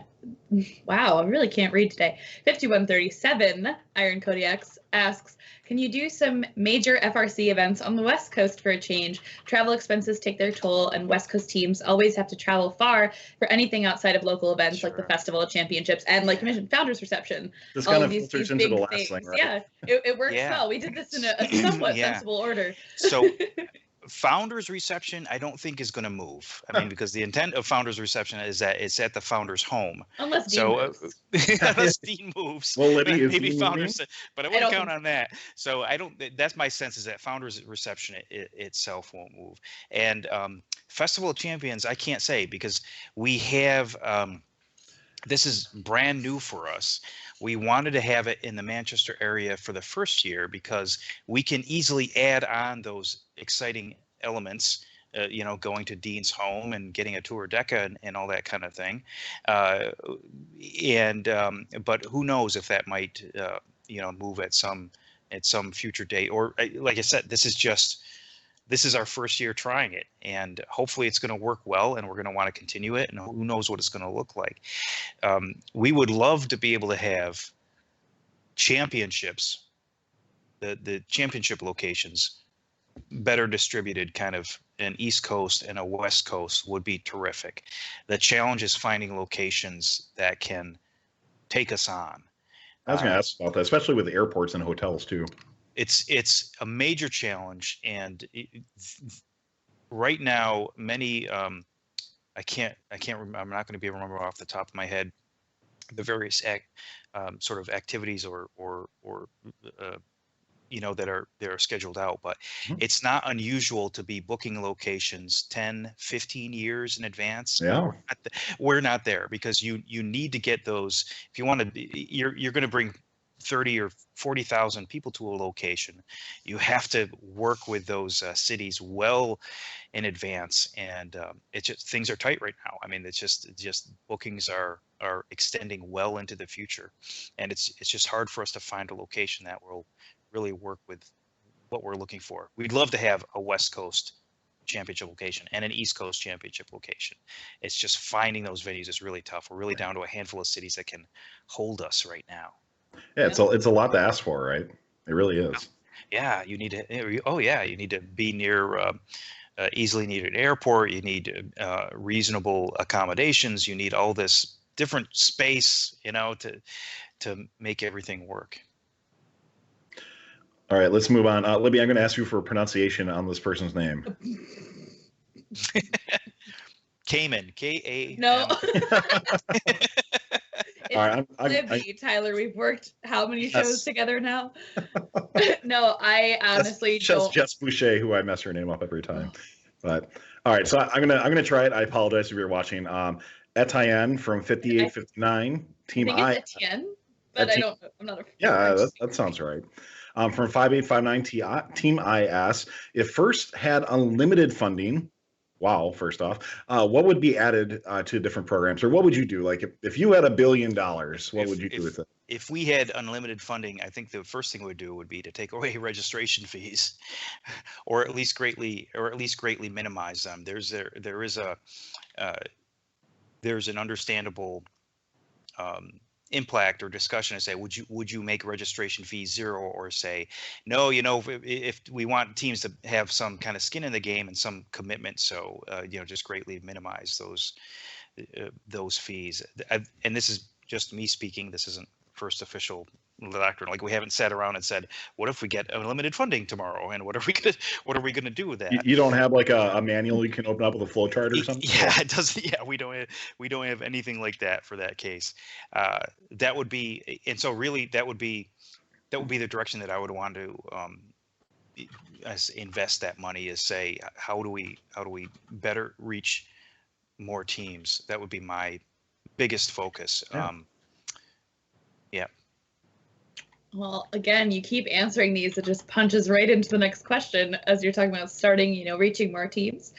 Wow, I really can't read today. 5137 Iron Kodiaks asks, can you do some major FRC events on the West Coast for a change? Travel expenses take their toll, and West Coast teams always have to travel far for anything outside of local events like the Festival of Championships and, like you mentioned, Founders Reception. This kind of filters into the last thing, right? Yeah, it works well. We did this in a somewhat sensible order. So Founders Reception, I don't think is going to move. I mean, because the intent of Founders Reception is that it's at the founder's home. Unless Dean moves. Unless Dean moves. Well, Libby, maybe Founders, but I wouldn't count on that. So I don't. That's my sense, is that Founders Reception itself won't move. And Festival of Champions, I can't say, because we have. This is brand new for us. We wanted to have it in the Manchester area for the first year because we can easily add on those exciting elements, going to Dean's home and getting a tour of DECA and all that kind of thing. But who knows if that might, move at some future date, or like I said, this is our first year trying it, and hopefully it's going to work well, and we're going to want to continue it, and who knows what it's going to look like. We would love to be able to have championships, the championship locations, better distributed, kind of an East Coast and a West Coast would be terrific. The challenge is finding locations that can take us on. I was going to ask about that, especially with the airports and hotels too. it's a major challenge, and right now many I can't remember, I'm not going to be able to remember off the top of my head the various sort of activities or that are scheduled out, but it's not unusual to be booking locations 10, 15 years in advance. Yeah. We're not there, because you need to get those. If you want to, you're going to bring 30 or 40,000 people to a location. You have to work with those cities well in advance, and it's just, things are tight right now. I mean, it's just bookings are extending well into the future, and it's just hard for us to find a location that will really work with what we're looking for. We'd love to have a West Coast championship location and an East Coast championship location. It's just finding those venues is really tough. We're really down to a handful of cities that can hold us right now. Yeah, it's a lot to ask for, right? It really is. Yeah, you need to. Oh yeah, you need to be near easily needed airport. You need reasonable accommodations. You need all this different space, to make everything work. All right, let's move on. Libby, I'm going to ask you for a pronunciation on this person's name. Kamen, K-A. No. All right, Libby, Tyler, we've worked how many shows together now? No, I honestly don't. Jess Boucher, who I mess her name up every time. But all right, so I'm gonna try it. I apologize if you're watching. Etienne from 5859 Team I think it's Etienne, but I don't. I'm not a. Yeah, that sounds right. From 5859 Team IS, if FIRST had unlimited funding. Wow, first off, what would be added to different programs, or what would you do? Like if you had $1 billion, what would you do with it? If we had unlimited funding, I think the first thing we'd do would be to take away registration fees, or at least greatly minimize them. There's an understandable impact or discussion to say, would you make registration fees zero, or say no, if we want teams to have some kind of skin in the game and some commitment, so just greatly minimize those fees. And this is just me speaking, this isn't FIRST official doctrine. Like, we haven't sat around and said, what if we get unlimited funding tomorrow, and what are we gonna do with that? You don't have like a manual you can open up with a flow chart or something? Yeah, it does. Yeah, we don't have anything like that for that case. That would be, and so really that would be the direction that I would want to invest that money, is say, how do we better reach more teams? That would be my biggest focus. Yeah. Well, again, you keep answering these. It just punches right into the next question as you're talking about starting, reaching more teams.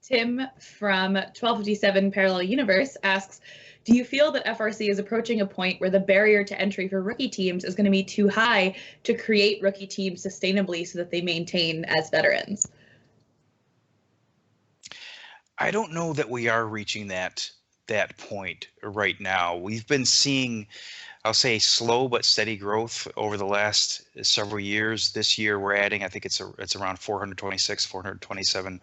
Tim from 1257 Parallel Universe asks, do you feel that FRC is approaching a point where the barrier to entry for rookie teams is going to be too high to create rookie teams sustainably so that they maintain as veterans? I don't know that we are reaching that point right now. We've been seeing, I'll say, slow but steady growth over the last several years. This year we're adding, I think it's around 426, 427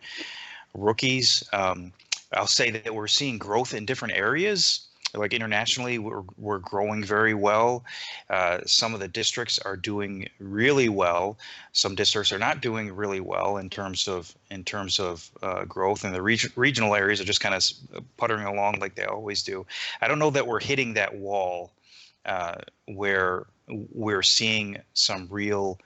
rookies. I'll say that we're seeing growth in different areas. Like internationally, we're growing very well. Some of the districts are doing really well. Some districts are not doing really well in terms of growth, and the regional areas are just kind of puttering along like they always do. I don't know that we're hitting that wall where we're seeing some real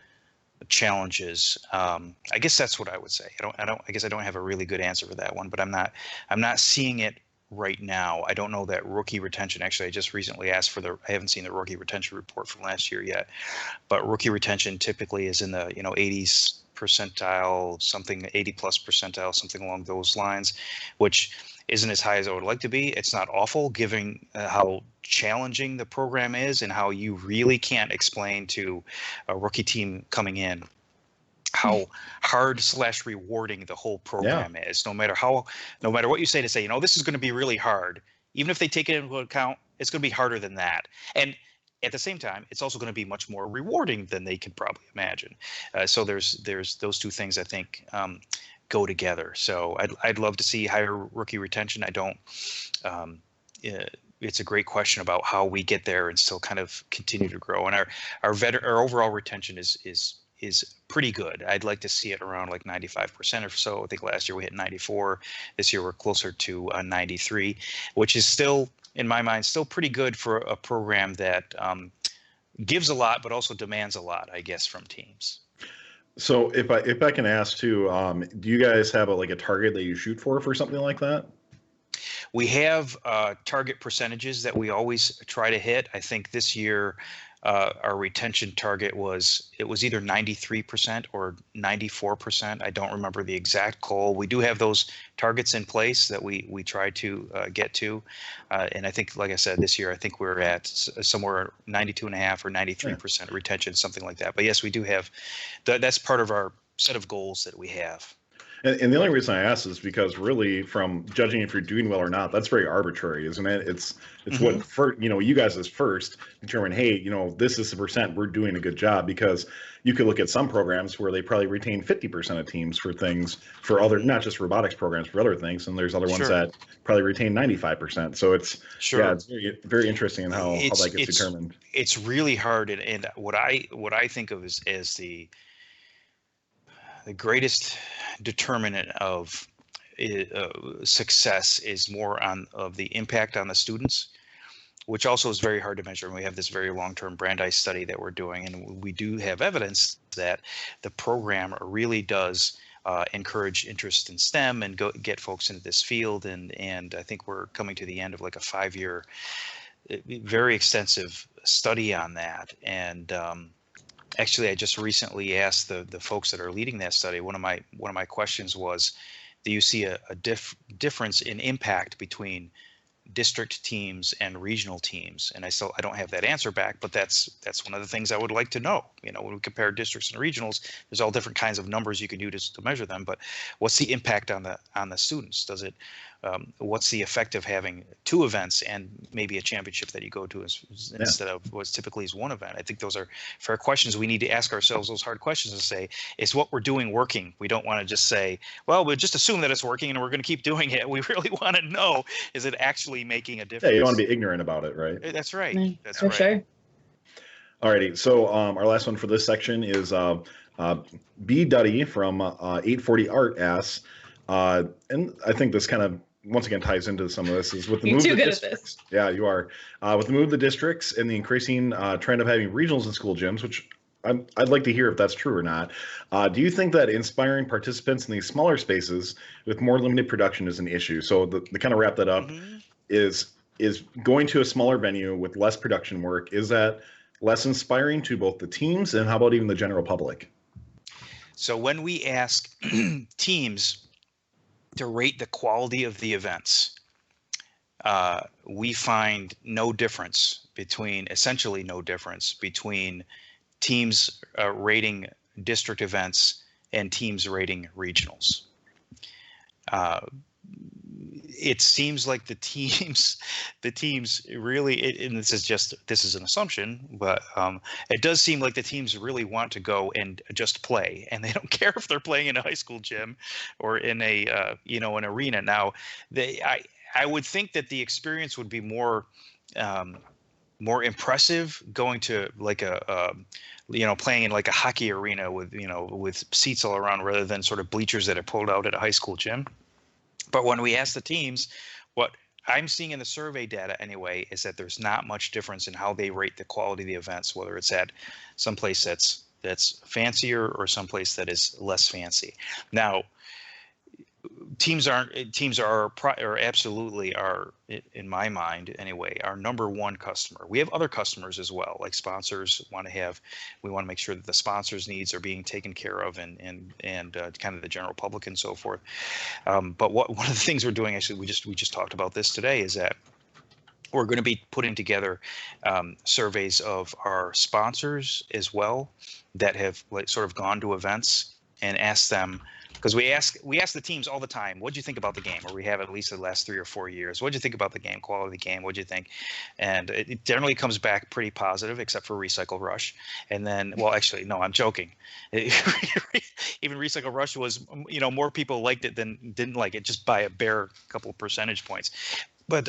challenges. I guess that's what I would say. I guess I don't have a really good answer for that one, but I'm not seeing it right now. I don't know that rookie retention. Actually, I just recently asked for I haven't seen the rookie retention report from last year yet, but rookie retention typically is in the 80s percentile, something 80 plus percentile, something along those lines, which isn't as high as I would like to be. It's not awful, given how challenging the program is and how you really can't explain to a rookie team coming in how hard / rewarding the whole program is. No matter what you say to say, this is going to be really hard. Even if they take it into account, it's going to be harder than that. And at the same time, it's also going to be much more rewarding than they could probably imagine. So there's those two things, I think, go together. So I'd love to see higher rookie retention. I don't it's a great question about how we get there and still kind of continue to grow. And our overall retention is pretty good. I'd like to see it around like 95% or so. I think last year we hit 94. This year we're closer to 93, which is still, in my mind, still pretty good for a program that gives a lot, but also demands a lot, I guess, from teams. So if I can ask too, do you guys have a target that you shoot for something like that? We have target percentages that we always try to hit. I think this year our retention target was either 93% or 94%. I don't remember the exact goal. We do have those targets in place that we try to get to. And I think, like I said, this year, I think we're at somewhere 92.5 or 93% retention, something like that. But yes, we do have, that's part of our set of goals that we have. And the only reason I ask is because really, from judging if you're doing well or not, that's very arbitrary, isn't it? It's what you guys as first determine, hey, this is the percent, we're doing a good job, because you could look at some programs where they probably retain 50% of teams for things, for other, not just robotics programs, for other things, and there's other ones that probably retain 95%. So it's it's very, very interesting in how that gets determined. It's really hard, and what I think of as the greatest determinant of success is more of the impact on the students, which also is very hard to measure. And we have this very long-term Brandeis study that we're doing, and we do have evidence that the program really does encourage interest in STEM and get folks into this field. And I think we're coming to the end of like a 5-year, very extensive study on that. And actually, I just recently asked the folks that are leading that study. One of my questions was, do you see a difference in impact between district teams and regional teams? And I don't have that answer back, but that's one of the things I would like to know. When we compare districts and regionals, there's all different kinds of numbers you can do to measure them. But what's the impact on the students? Does it what's the effect of having 2 events and maybe a championship that you go to instead of what's typically is 1 event? I think those are fair questions. We need to ask ourselves those hard questions and say, is what we're doing working? We don't want to just say, well, we'll just assume that it's working and we're going to keep doing it. We really want to know, is it actually making a difference? Yeah, you don't want to be ignorant about it, right? That's right. That's right. Sure. Alrighty, so our last one for this section is B. Duddy from 840 Art asks, and I think this kind of once again ties into some of this, is with the move of the districts. Yeah, you are. With the move of the districts and the increasing trend of having regionals in school gyms, which I'd like to hear if that's true or not. Do you think that inspiring participants in these smaller spaces with more limited production is an issue? So the kind of wrap that up is going to a smaller venue with less production work, is that less inspiring to both the teams and how about even the general public? So when we ask teams to rate the quality of the events, we find essentially no difference between teams rating district events and teams rating regionals. It seems like the teams really, and this is an assumption, but it does seem like the teams really want to go and just play, and they don't care if they're playing in a high school gym or in a an arena. Now, I would think that the experience would be more impressive going to like playing in like a hockey arena with seats all around rather than sort of bleachers that are pulled out at a high school gym. But when we ask the teams, what I'm seeing in the survey data anyway is that there's not much difference in how they rate the quality of the events, whether it's at some place that's fancier or someplace that is less fancy. Now, teams are absolutely, in my mind anyway, our number one customer. We have other customers as well, like sponsors. We want to make sure that the sponsors' needs are being taken care of, and kind of the general public and so forth. But one of the things we're doing, actually, we just talked about this today, is that we're going to be putting together surveys of our sponsors as well that have sort of gone to events and asked them. Because we ask the teams all the time, what'd you think about the game? Or we have at least the last 3 or 4 years. What'd you think about the game? Quality of the game? What'd you think? And it generally comes back pretty positive, except for Recycle Rush. And then, well, actually, no, I'm joking. Even Recycle Rush was, more people liked it than didn't like it, just by a bare couple of percentage points. But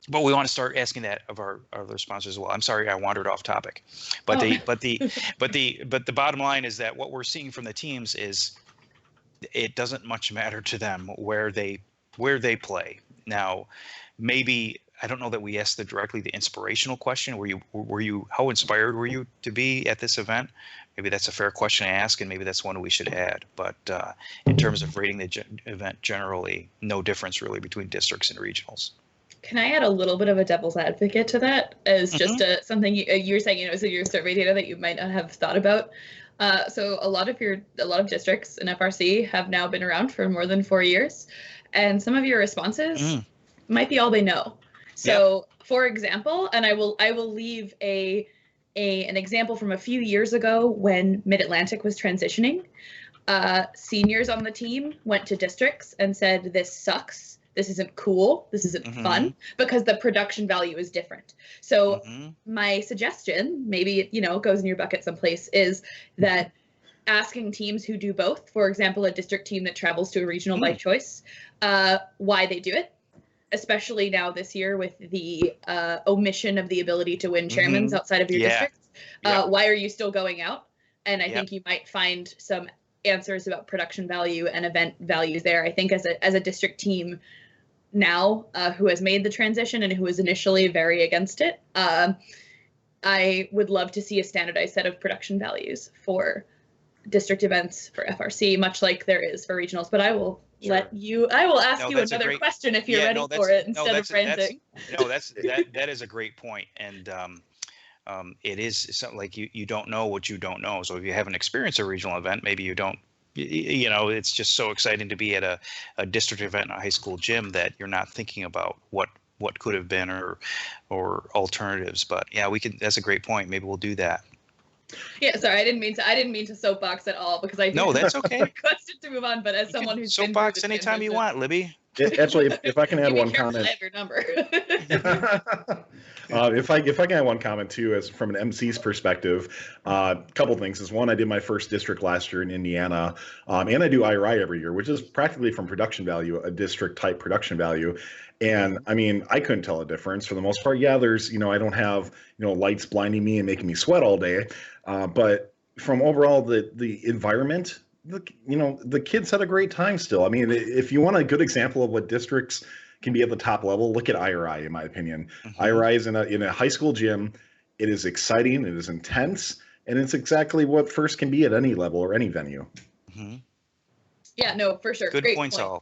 But we want to start asking that of our other sponsors as well. I'm sorry, I wandered off topic, but the bottom line is that what we're seeing from the teams is it doesn't much matter to them where they play. Now, maybe I don't know that we asked directly the inspirational question. Were you how inspired were you to be at this event? Maybe that's a fair question to ask, and maybe that's one we should add. But in terms of rating the event generally, no difference really between districts and regionals. Can I add a little bit of a devil's advocate to that as just something you were saying, so your survey data that you might not have thought about. So a lot of districts in FRC have now been around for more than 4 years, and some of your responses might be all they know. So, for example, and I will leave an example from a few years ago when Mid-Atlantic was transitioning. Seniors on the team went to districts and said, "This sucks. This isn't cool. This isn't fun," because the production value is different. So my suggestion, maybe it goes in your bucket someplace, is that asking teams who do both, for example, a district team that travels to a regional by choice, why they do it. Especially now this year with the omission of the ability to win chairmans outside of your district. Why are you still going out? And I think you might find some answers about production value and event values there. I think as a district team now who has made the transition and who was initially very against it, I would love to see a standardized set of production values for district events for FRC, much like there is for regionals. But I will ask you another question if you're ready for it instead of ranting. That is a great point. And it is something like you don't know what you don't know. So if you haven't experienced a regional event, maybe you don't, it's just so exciting to be at a district event in a high school gym that you're not thinking about what could have been or alternatives. But yeah, that's a great point. Maybe we'll do that. Yeah, sorry, I didn't mean to soapbox at all because I no, that's okay. Requested to move on, but as someone who's soapbox anytime you want, Libby. Actually, if I can add one comment, I have your number. if I can add one comment too, as from an MC's perspective, a couple things is one, I did my first district last year in Indiana, and I do IRI every year, which is practically from production value, a district type production value. And I mean, I couldn't tell a difference for the most part. Yeah, there's, I don't have, lights blinding me and making me sweat all day. But from overall the environment, the kids had a great time still. I mean, if you want a good example of what districts can be at the top level, look at IRI, in my opinion. IRI is in a high school gym. It is exciting. It is intense. And it's exactly what first can be at any level or any venue. Yeah, no, for sure. Good great points point. all.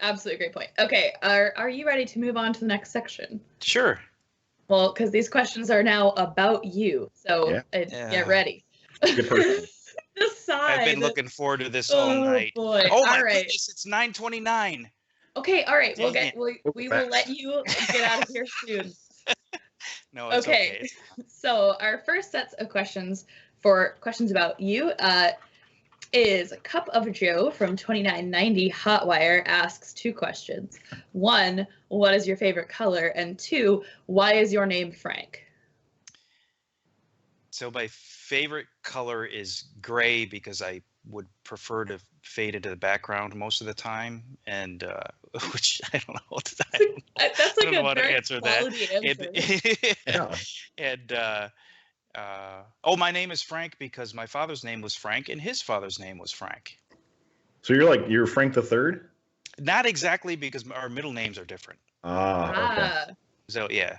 Absolutely great point. Okay, are you ready to move on to the next section? Sure. Well, because these questions are now about you, so get ready. Good person. The side. I've been looking forward to this all night. Boy. Oh my all right. goodness, it's 9:29. Okay, all right. Dang We will let you get out of here soon. No, it's okay. So our first sets of questions about you is Cup of Joe from 2990 Hotwire asks 2 questions. 1, what is your favorite color? And 2, why is your name Frank? So my favorite color is gray because I would prefer to fade into the background most of the time, and which I don't know. That's like a very very quality answer. And my name is Frank because my father's name was Frank and his father's name was Frank. So you're Frank the Third? Not exactly, because our middle names are different. Okay. So yeah.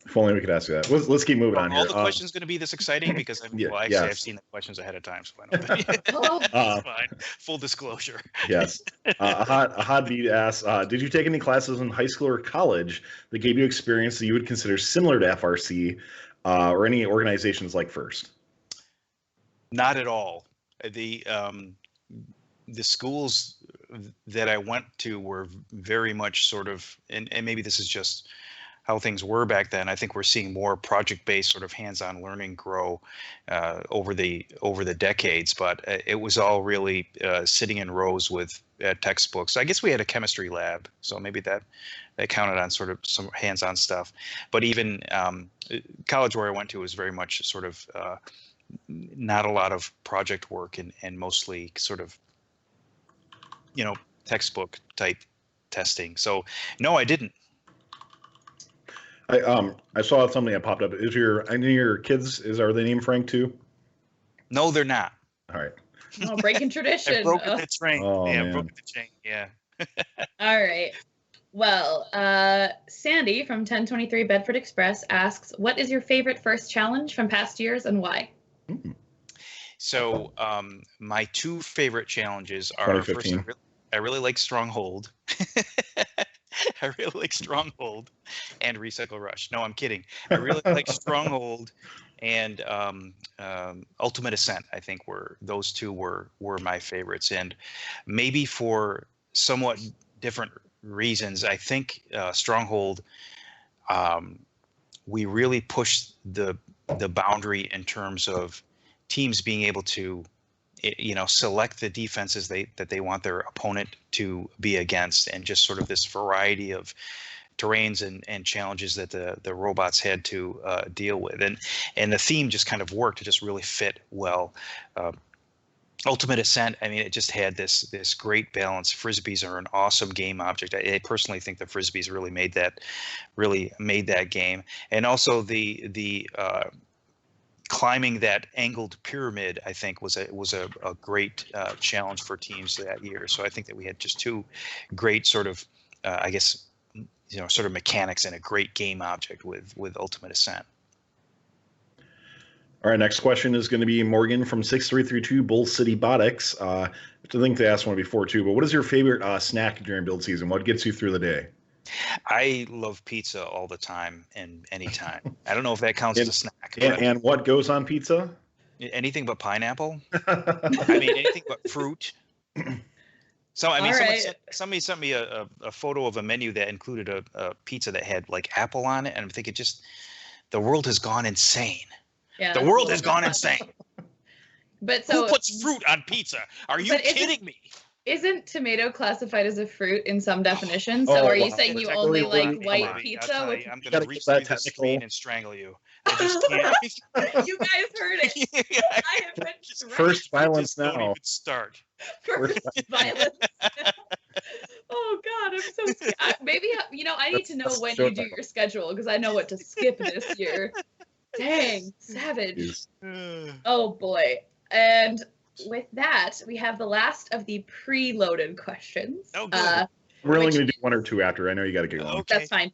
If only we could ask you that. Let's keep moving on here. All the questions going to be this exciting because I've seen the questions ahead of time, so I know. It's fine. Full disclosure. Yes. Ahad Beat asks, did you take any classes in high school or college that gave you experience that you would consider similar to FRC or any organizations like FIRST? Not at all. The schools that I went to were very much sort of, and maybe this is just how things were back then. I think we're seeing more project-based sort of hands-on learning grow over the decades, but it was all really sitting in rows with textbooks. I guess we had a chemistry lab, so maybe that counted on sort of some hands-on stuff. But even college where I went to was very much sort of not a lot of project work and mostly sort of, textbook type testing. So no, I didn't. I saw something that popped up. Any of your kids are they named Frank too? No, they're not. All right. Oh, breaking tradition. I've broken the chain. Oh, yeah, man. broken the chain. Yeah. All right. Well, Sandy from 1023 Bedford Express asks, what is your favorite first challenge from past years and why? So my two favorite challenges are first, 2015. I really like Stronghold. I really like Stronghold and Recycle Rush. No, I'm kidding. I really like Stronghold and Ultimate Ascent. I think those two were my favorites, and maybe for somewhat different reasons. I think Stronghold, we really pushed the boundary in terms of teams being able to select the defenses that they want their opponent to be against, and just sort of this variety of terrains and challenges that the robots had to deal with, and the theme just kind of worked. It just really fit well. Ultimate Ascent, I mean, it just had this great balance. Frisbees are an awesome game object. I personally think the Frisbees really made that game, and also the climbing that angled pyramid, I think, was a great challenge for teams that year. So I think that we had just two great sort of, sort of mechanics and a great game object with Ultimate Ascent. All right, next question is going to be Morgan from 6332 Bull City Botics. I think they asked one before too, but what is your favorite snack during build season? What gets you through the day? I love pizza all the time and anytime. I don't know if that counts as a snack. And what goes on pizza? Anything but pineapple. I mean, anything but fruit. So, I mean, somebody sent me a photo of a menu that included a pizza that had like apple on it, and I'm thinking, just the world has gone insane. Yeah, the world has gone insane. But so who puts fruit on pizza? Are you kidding me? Isn't tomato classified as a fruit in some definitions? So are you saying you only like white pizza? I'm going to reach through the screen and strangle you. I just can't. You guys heard it. I have been First violence now. Don't even start. First violence. Oh God, I'm so scared. Maybe I need to know when you do your schedule, because I know what to skip this year. Dang, savage. Oh boy. And with that, we have the last of the preloaded questions. Oh, good. We're only going to do one or two after. I know you got to get going. That's fine.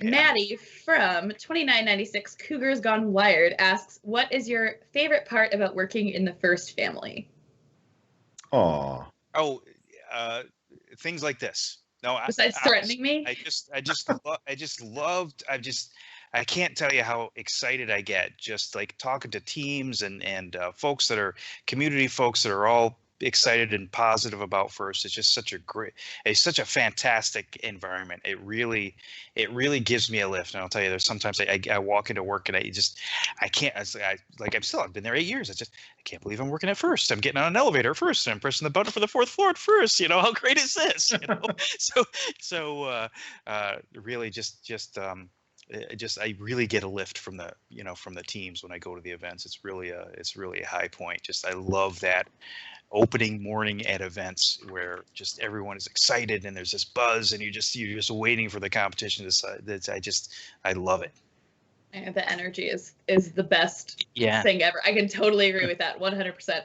Maddie from 2996 Cougars Gone Wired asks, what is your favorite part about working in the first family? Aw. Oh, things like this. No, besides threatening me, I can't tell you how excited I get just like talking to teams and folks that are community folks that are all excited and positive about First. It's just such a fantastic environment. It really gives me a lift. And I'll tell you, there's sometimes I walk into work and I've been there 8 years. I can't believe I'm working at First. I'm getting on an elevator at First, and I'm pressing the button for the 4th floor at First. How great is this? Really I really get a lift from the teams when I go to the events. It's really a high point. I love that opening morning at events where just everyone is excited and there's this buzz and you're just waiting for the competition to I love it. And the energy is the best thing ever. I can totally agree with that 100%.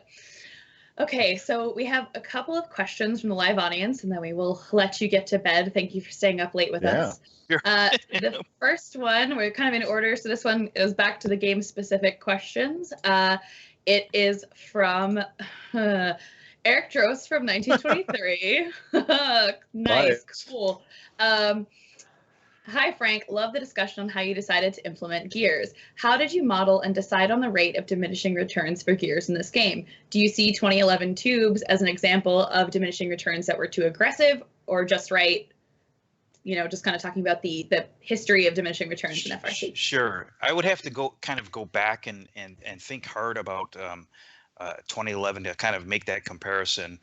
Okay, so we have a couple of questions from the live audience, and then we will let you get to bed. Thank you for staying up late with us. The first one, we're kind of in order, so this one goes back to the game-specific questions. It is from Eric Drost from 1923. Nice, cool. Hi, Frank. Love the discussion on how you decided to implement gears. How did you model and decide on the rate of diminishing returns for gears in this game? Do you see 2011 tubes as an example of diminishing returns that were too aggressive or just right? Just kind of talking about the history of diminishing returns in FRC. Sure. I would have to go back and think hard about 2011 to kind of make that comparison.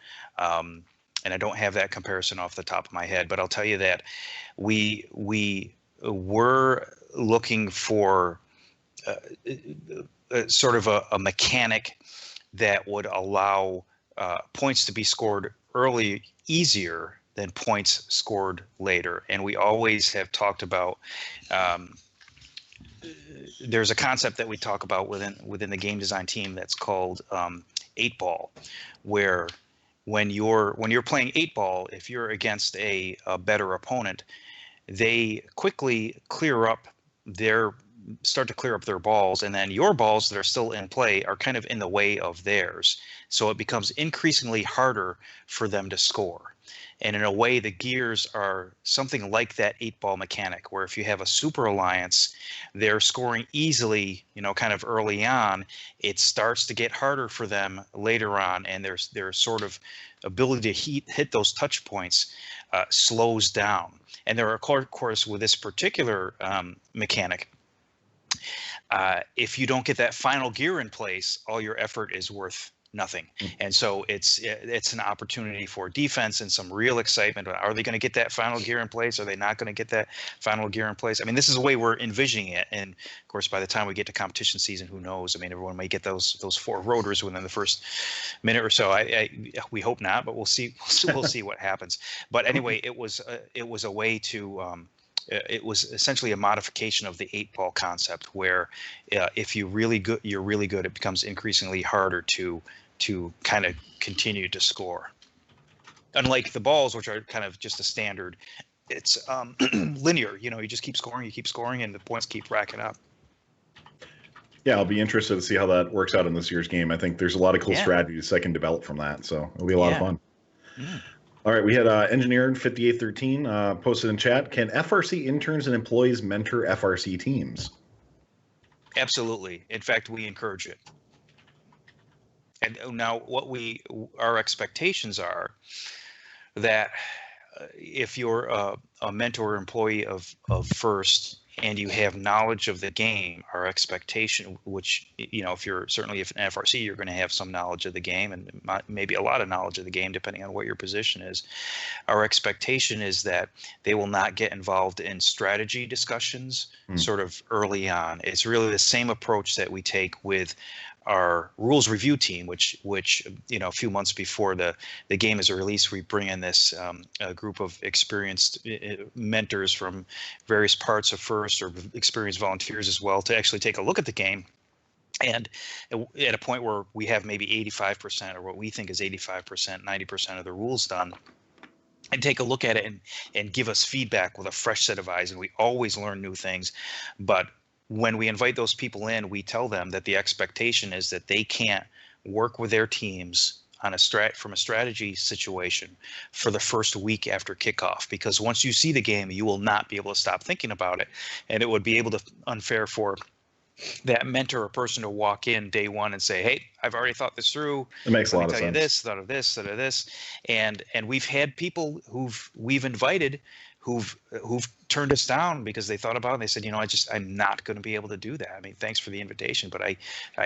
And I don't have that comparison off the top of my head, but I'll tell you that we were looking for sort of a mechanic that would allow points to be scored early easier than points scored later. And we always have talked about there's a concept that we talk about within the game design team that's called 8-ball, where when you're playing 8-ball, if you're against a better opponent, they quickly start to clear up their balls, and then your balls that are still in play are kind of in the way of theirs. So it becomes increasingly harder for them to score. And in a way, the gears are something like that 8-ball mechanic, where if you have a super alliance, they're scoring easily, kind of early on. It starts to get harder for them later on, and their sort of ability to hit those touch points slows down. And there are, of course, with this particular mechanic, if you don't get that final gear in place, all your effort is worth nothing. And so it's an opportunity for defense and some real excitement. Are they going to get that final gear in place? Are they not going to get that final gear in place? I mean, this is the way we're envisioning it. And of course, by the time we get to competition season, who knows? I mean, everyone may get those 4 rotors within the first minute or so. We hope not, but we'll see. We'll see what happens. But anyway, it was a way to. It was essentially a modification of the 8-ball concept, where if you're really good, it becomes increasingly harder to kind of continue to score. Unlike the balls, which are kind of just a standard, it's linear. You just keep scoring, and the points keep racking up. Yeah, I'll be interested to see how that works out in this year's game. I think there's a lot of cool strategies that can develop from that, so it'll be a lot of fun. All right, we had Engineer 5813 posted in chat. Can FRC interns and employees mentor FRC teams? Absolutely. In fact, we encourage it. And now our expectations are that if you're a mentor or employee of FIRST and you have knowledge of the game, our expectation, which, if you're certainly if an FRC, you're going to have some knowledge of the game and maybe a lot of knowledge of the game, depending on what your position is. Our expectation is that they will not get involved in strategy discussions sort of early on. It's really the same approach that we take with our rules review team, which a few months before the game is released, we bring in this a group of experienced mentors from various parts of FIRST, or experienced volunteers as well, to actually take a look at the game. And at a point where we have maybe 85%, or what we think is 85%, 90% of the rules done, and take a look at it and give us feedback with a fresh set of eyes. And we always learn new things, but when we invite those people in, we tell them that the expectation is that they can't work with their teams on from a strategy situation for the first week after kickoff, because once you see the game, you will not be able to stop thinking about it, and it would be unfair for that mentor or person to walk in day one and say, "Hey, I've already thought this through. It makes a lot of sense. Thought of this, and we've had people we've invited who've turned us down because they thought about it and they said, I'm not going to be able to do that. I mean, thanks for the invitation, but I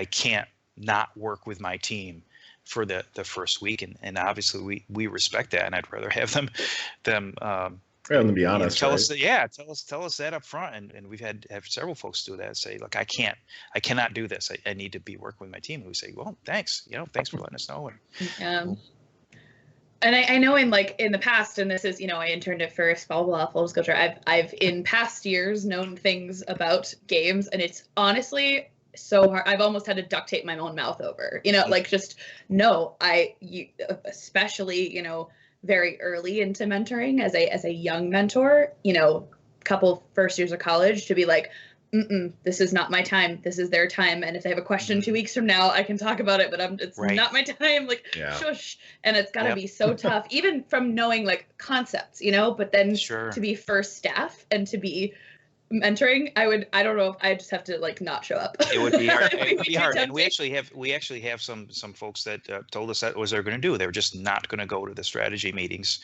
can't not work with my team for the first week. And obviously we respect that, and I'd rather have them rather than be honest. Tell us that up front. And we've have several folks do that, say, look, I cannot do this. I need to be working with my team. And we say, well, thanks, thanks for letting us know. And I know in the past, and this is, I interned at FIRST, blah, blah, blah, full disclosure, I've in past years known things about games, and it's honestly so hard. I've almost had to duct tape my own mouth over, especially, very early into mentoring as a young mentor, couple first years of college, to be like, this is not my time. This is their time. And if they have a question 2 weeks from now, I can talk about it, but it's not my time. Shush. And it's got to be so tough, even from knowing concepts, but then to be first staff and to be mentoring, I don't know if I just have to not show up. It would be hard. It would be hard. And we actually have some folks that told us that was they're going to do. They were just not going to go to the strategy meetings,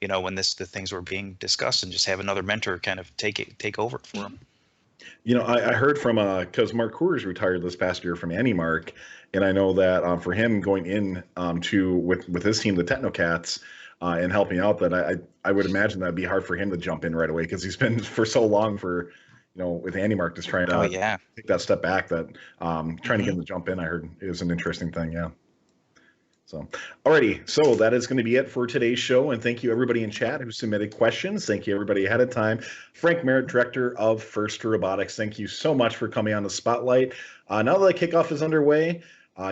when the things were being discussed, and just have another mentor kind of take over for them. I heard from because Mark Coors retired this past year from AndyMark, and I know that for him going in with his team, the Technocats, and helping out, that I would imagine that'd be hard for him to jump in right away, because he's been for so long with AndyMark just trying to take that step back, that trying to get him to jump in, I heard, is an interesting thing. Yeah. So, alrighty. So that is going to be it for today's show. And thank you everybody in chat who submitted questions. Thank you everybody ahead of time. Frank Merrick, Director of First Robotics. Thank you so much for coming on the spotlight. Now that the kickoff is underway,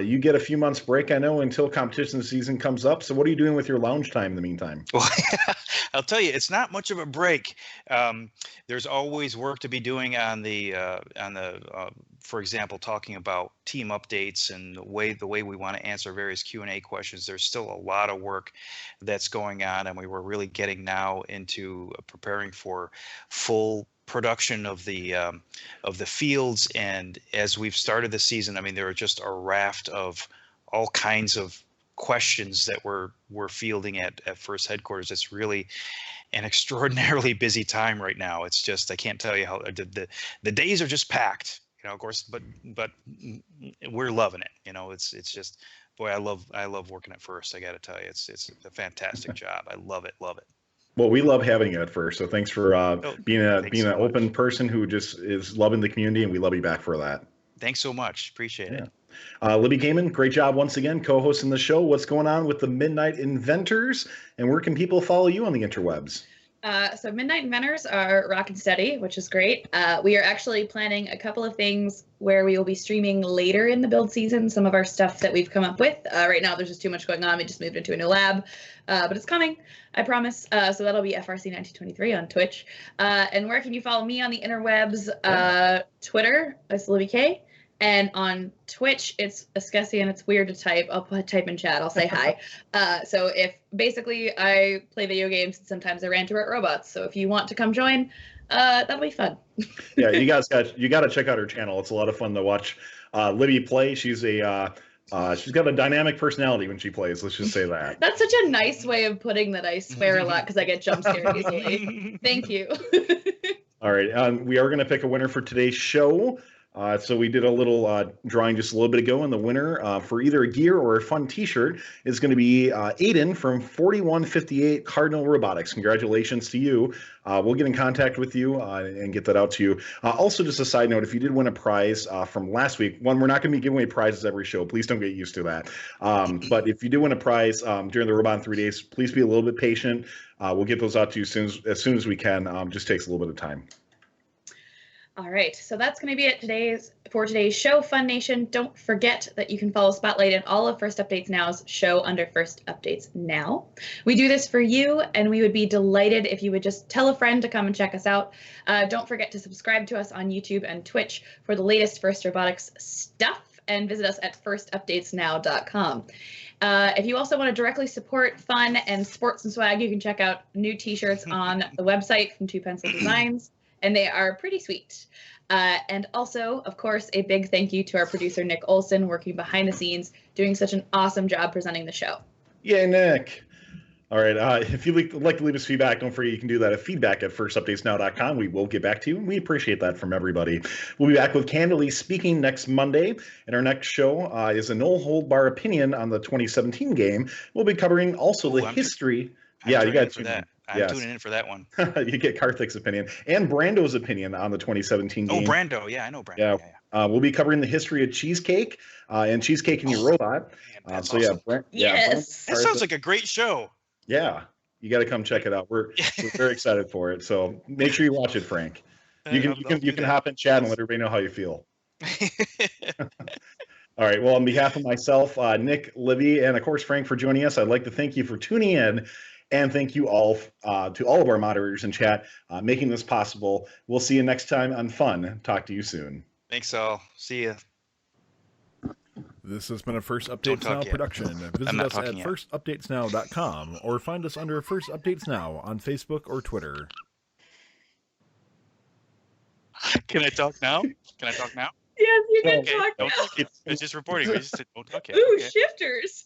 you get a few months break, I know, until competition season comes up. So what are you doing with your lounge time in the meantime? Well, I'll tell you, it's not much of a break. There's always work to be doing on the for example, talking about team updates and the way we want to answer various Q&A questions. There's still a lot of work that's going on, and we were really getting now into preparing for full production of the fields. And as we've started the season, I mean, there are just a raft of all kinds of questions that we're fielding at First Headquarters. It's really an extraordinarily busy time right now. It's just, I can't tell you how the days are just packed, you know, of course, but we're loving it. You know, it's just, boy, I love working at First. I got to tell you, it's a fantastic job. I love it. Well, we love having you at First. So thanks for being an open person who just is loving the community, and we love you back for that. Thanks so much. Appreciate it. Libby Kamen, great job once again co-hosting the show. What's going on with the Midnight Inventors, and where can people follow you on the interwebs? So Midnight Inventors are rocking steady, which is great. We are actually planning a couple of things where we will be streaming later in the build season, some of our stuff that we've come up with. Right now, there's just too much going on. We just moved into a new lab, but it's coming, I promise. So that'll be FRC1923 on Twitch. And where can you follow me on the interwebs? Twitter, it's Libby K. And on Twitch, it's Escessi, and it's weird to type. I'll type in chat. I'll say hi. So if basically I play video games and sometimes I rant about robots. So if you want to come join, that'll be fun. Yeah, you got to check out her channel. It's a lot of fun to watch Libby play. She's she's got a dynamic personality when she plays. Let's just say that. That's such a nice way of putting that. I swear a lot because I get jump scared easily. Thank you. All right, we are going to pick a winner for today's show. So we did a little drawing just a little bit ago, and the winner for either a gear or a fun T-shirt is going to be Aiden from 4158 Cardinal Robotics. Congratulations to you. We'll get in contact with you and get that out to you. Also, just a side note, if you did win a prize from last week, we're not going to be giving away prizes every show. Please don't get used to that. But if you do win a prize during the Robot in 3 days, please be a little bit patient. We'll get those out to you as soon as we can. Just takes a little bit of time. All right, so that's going to be it for today's show, Fun Nation. Don't forget that you can follow Spotlight and all of First Updates Now's show under First Updates Now. We do this for you, and we would be delighted if you would just tell a friend to come and check us out. Don't forget to subscribe to us on YouTube and Twitch for the latest First Robotics stuff, and visit us at firstupdatesnow.com. If you also want to directly support fun and sports and swag, you can check out new T-shirts on the website from Two Pencil Designs. And they are pretty sweet. And also, of course, a big thank you to our producer, Nik Olsen, working behind the scenes, doing such an awesome job presenting the show. Yay, Nick. All right. If you'd like to leave us feedback, don't forget you can do that at feedback@firstupdatesnow.com. We will get back to you, and we appreciate that from everybody. We'll be back with Candidly Speaking next Monday, and our next show is a no-hold-bar opinion on the 2017 game. We'll be covering also the history. You got that. I'm tuning in for that one. You get Karthik's opinion and Brando's opinion on the 2017 game. Oh, Brando. Yeah, I know Brando. Yeah. We'll be covering the history of cheesecake and Cheesecake and Your Robot. That's so awesome. Yes. That sounds like a great show. Yeah. You got to come check it out. We're very excited for it. So make sure you watch it, Frank. You can hop in chat and let everybody know how you feel. All right. Well, on behalf of myself, Nick, Libby, and of course Frank for joining us, I'd like to thank you for tuning in. And thank you all to all of our moderators in chat making this possible. We'll see you next time on Fun. Talk to you soon. Thanks all. See ya. This has been a First Updates Now production. Visit us at firstupdatesnow.com or find us under First Updates Now on Facebook or Twitter. Can I talk now? Yes, you can talk now. It's just reporting. We just said, don't talk yet. Ooh, okay. shifters.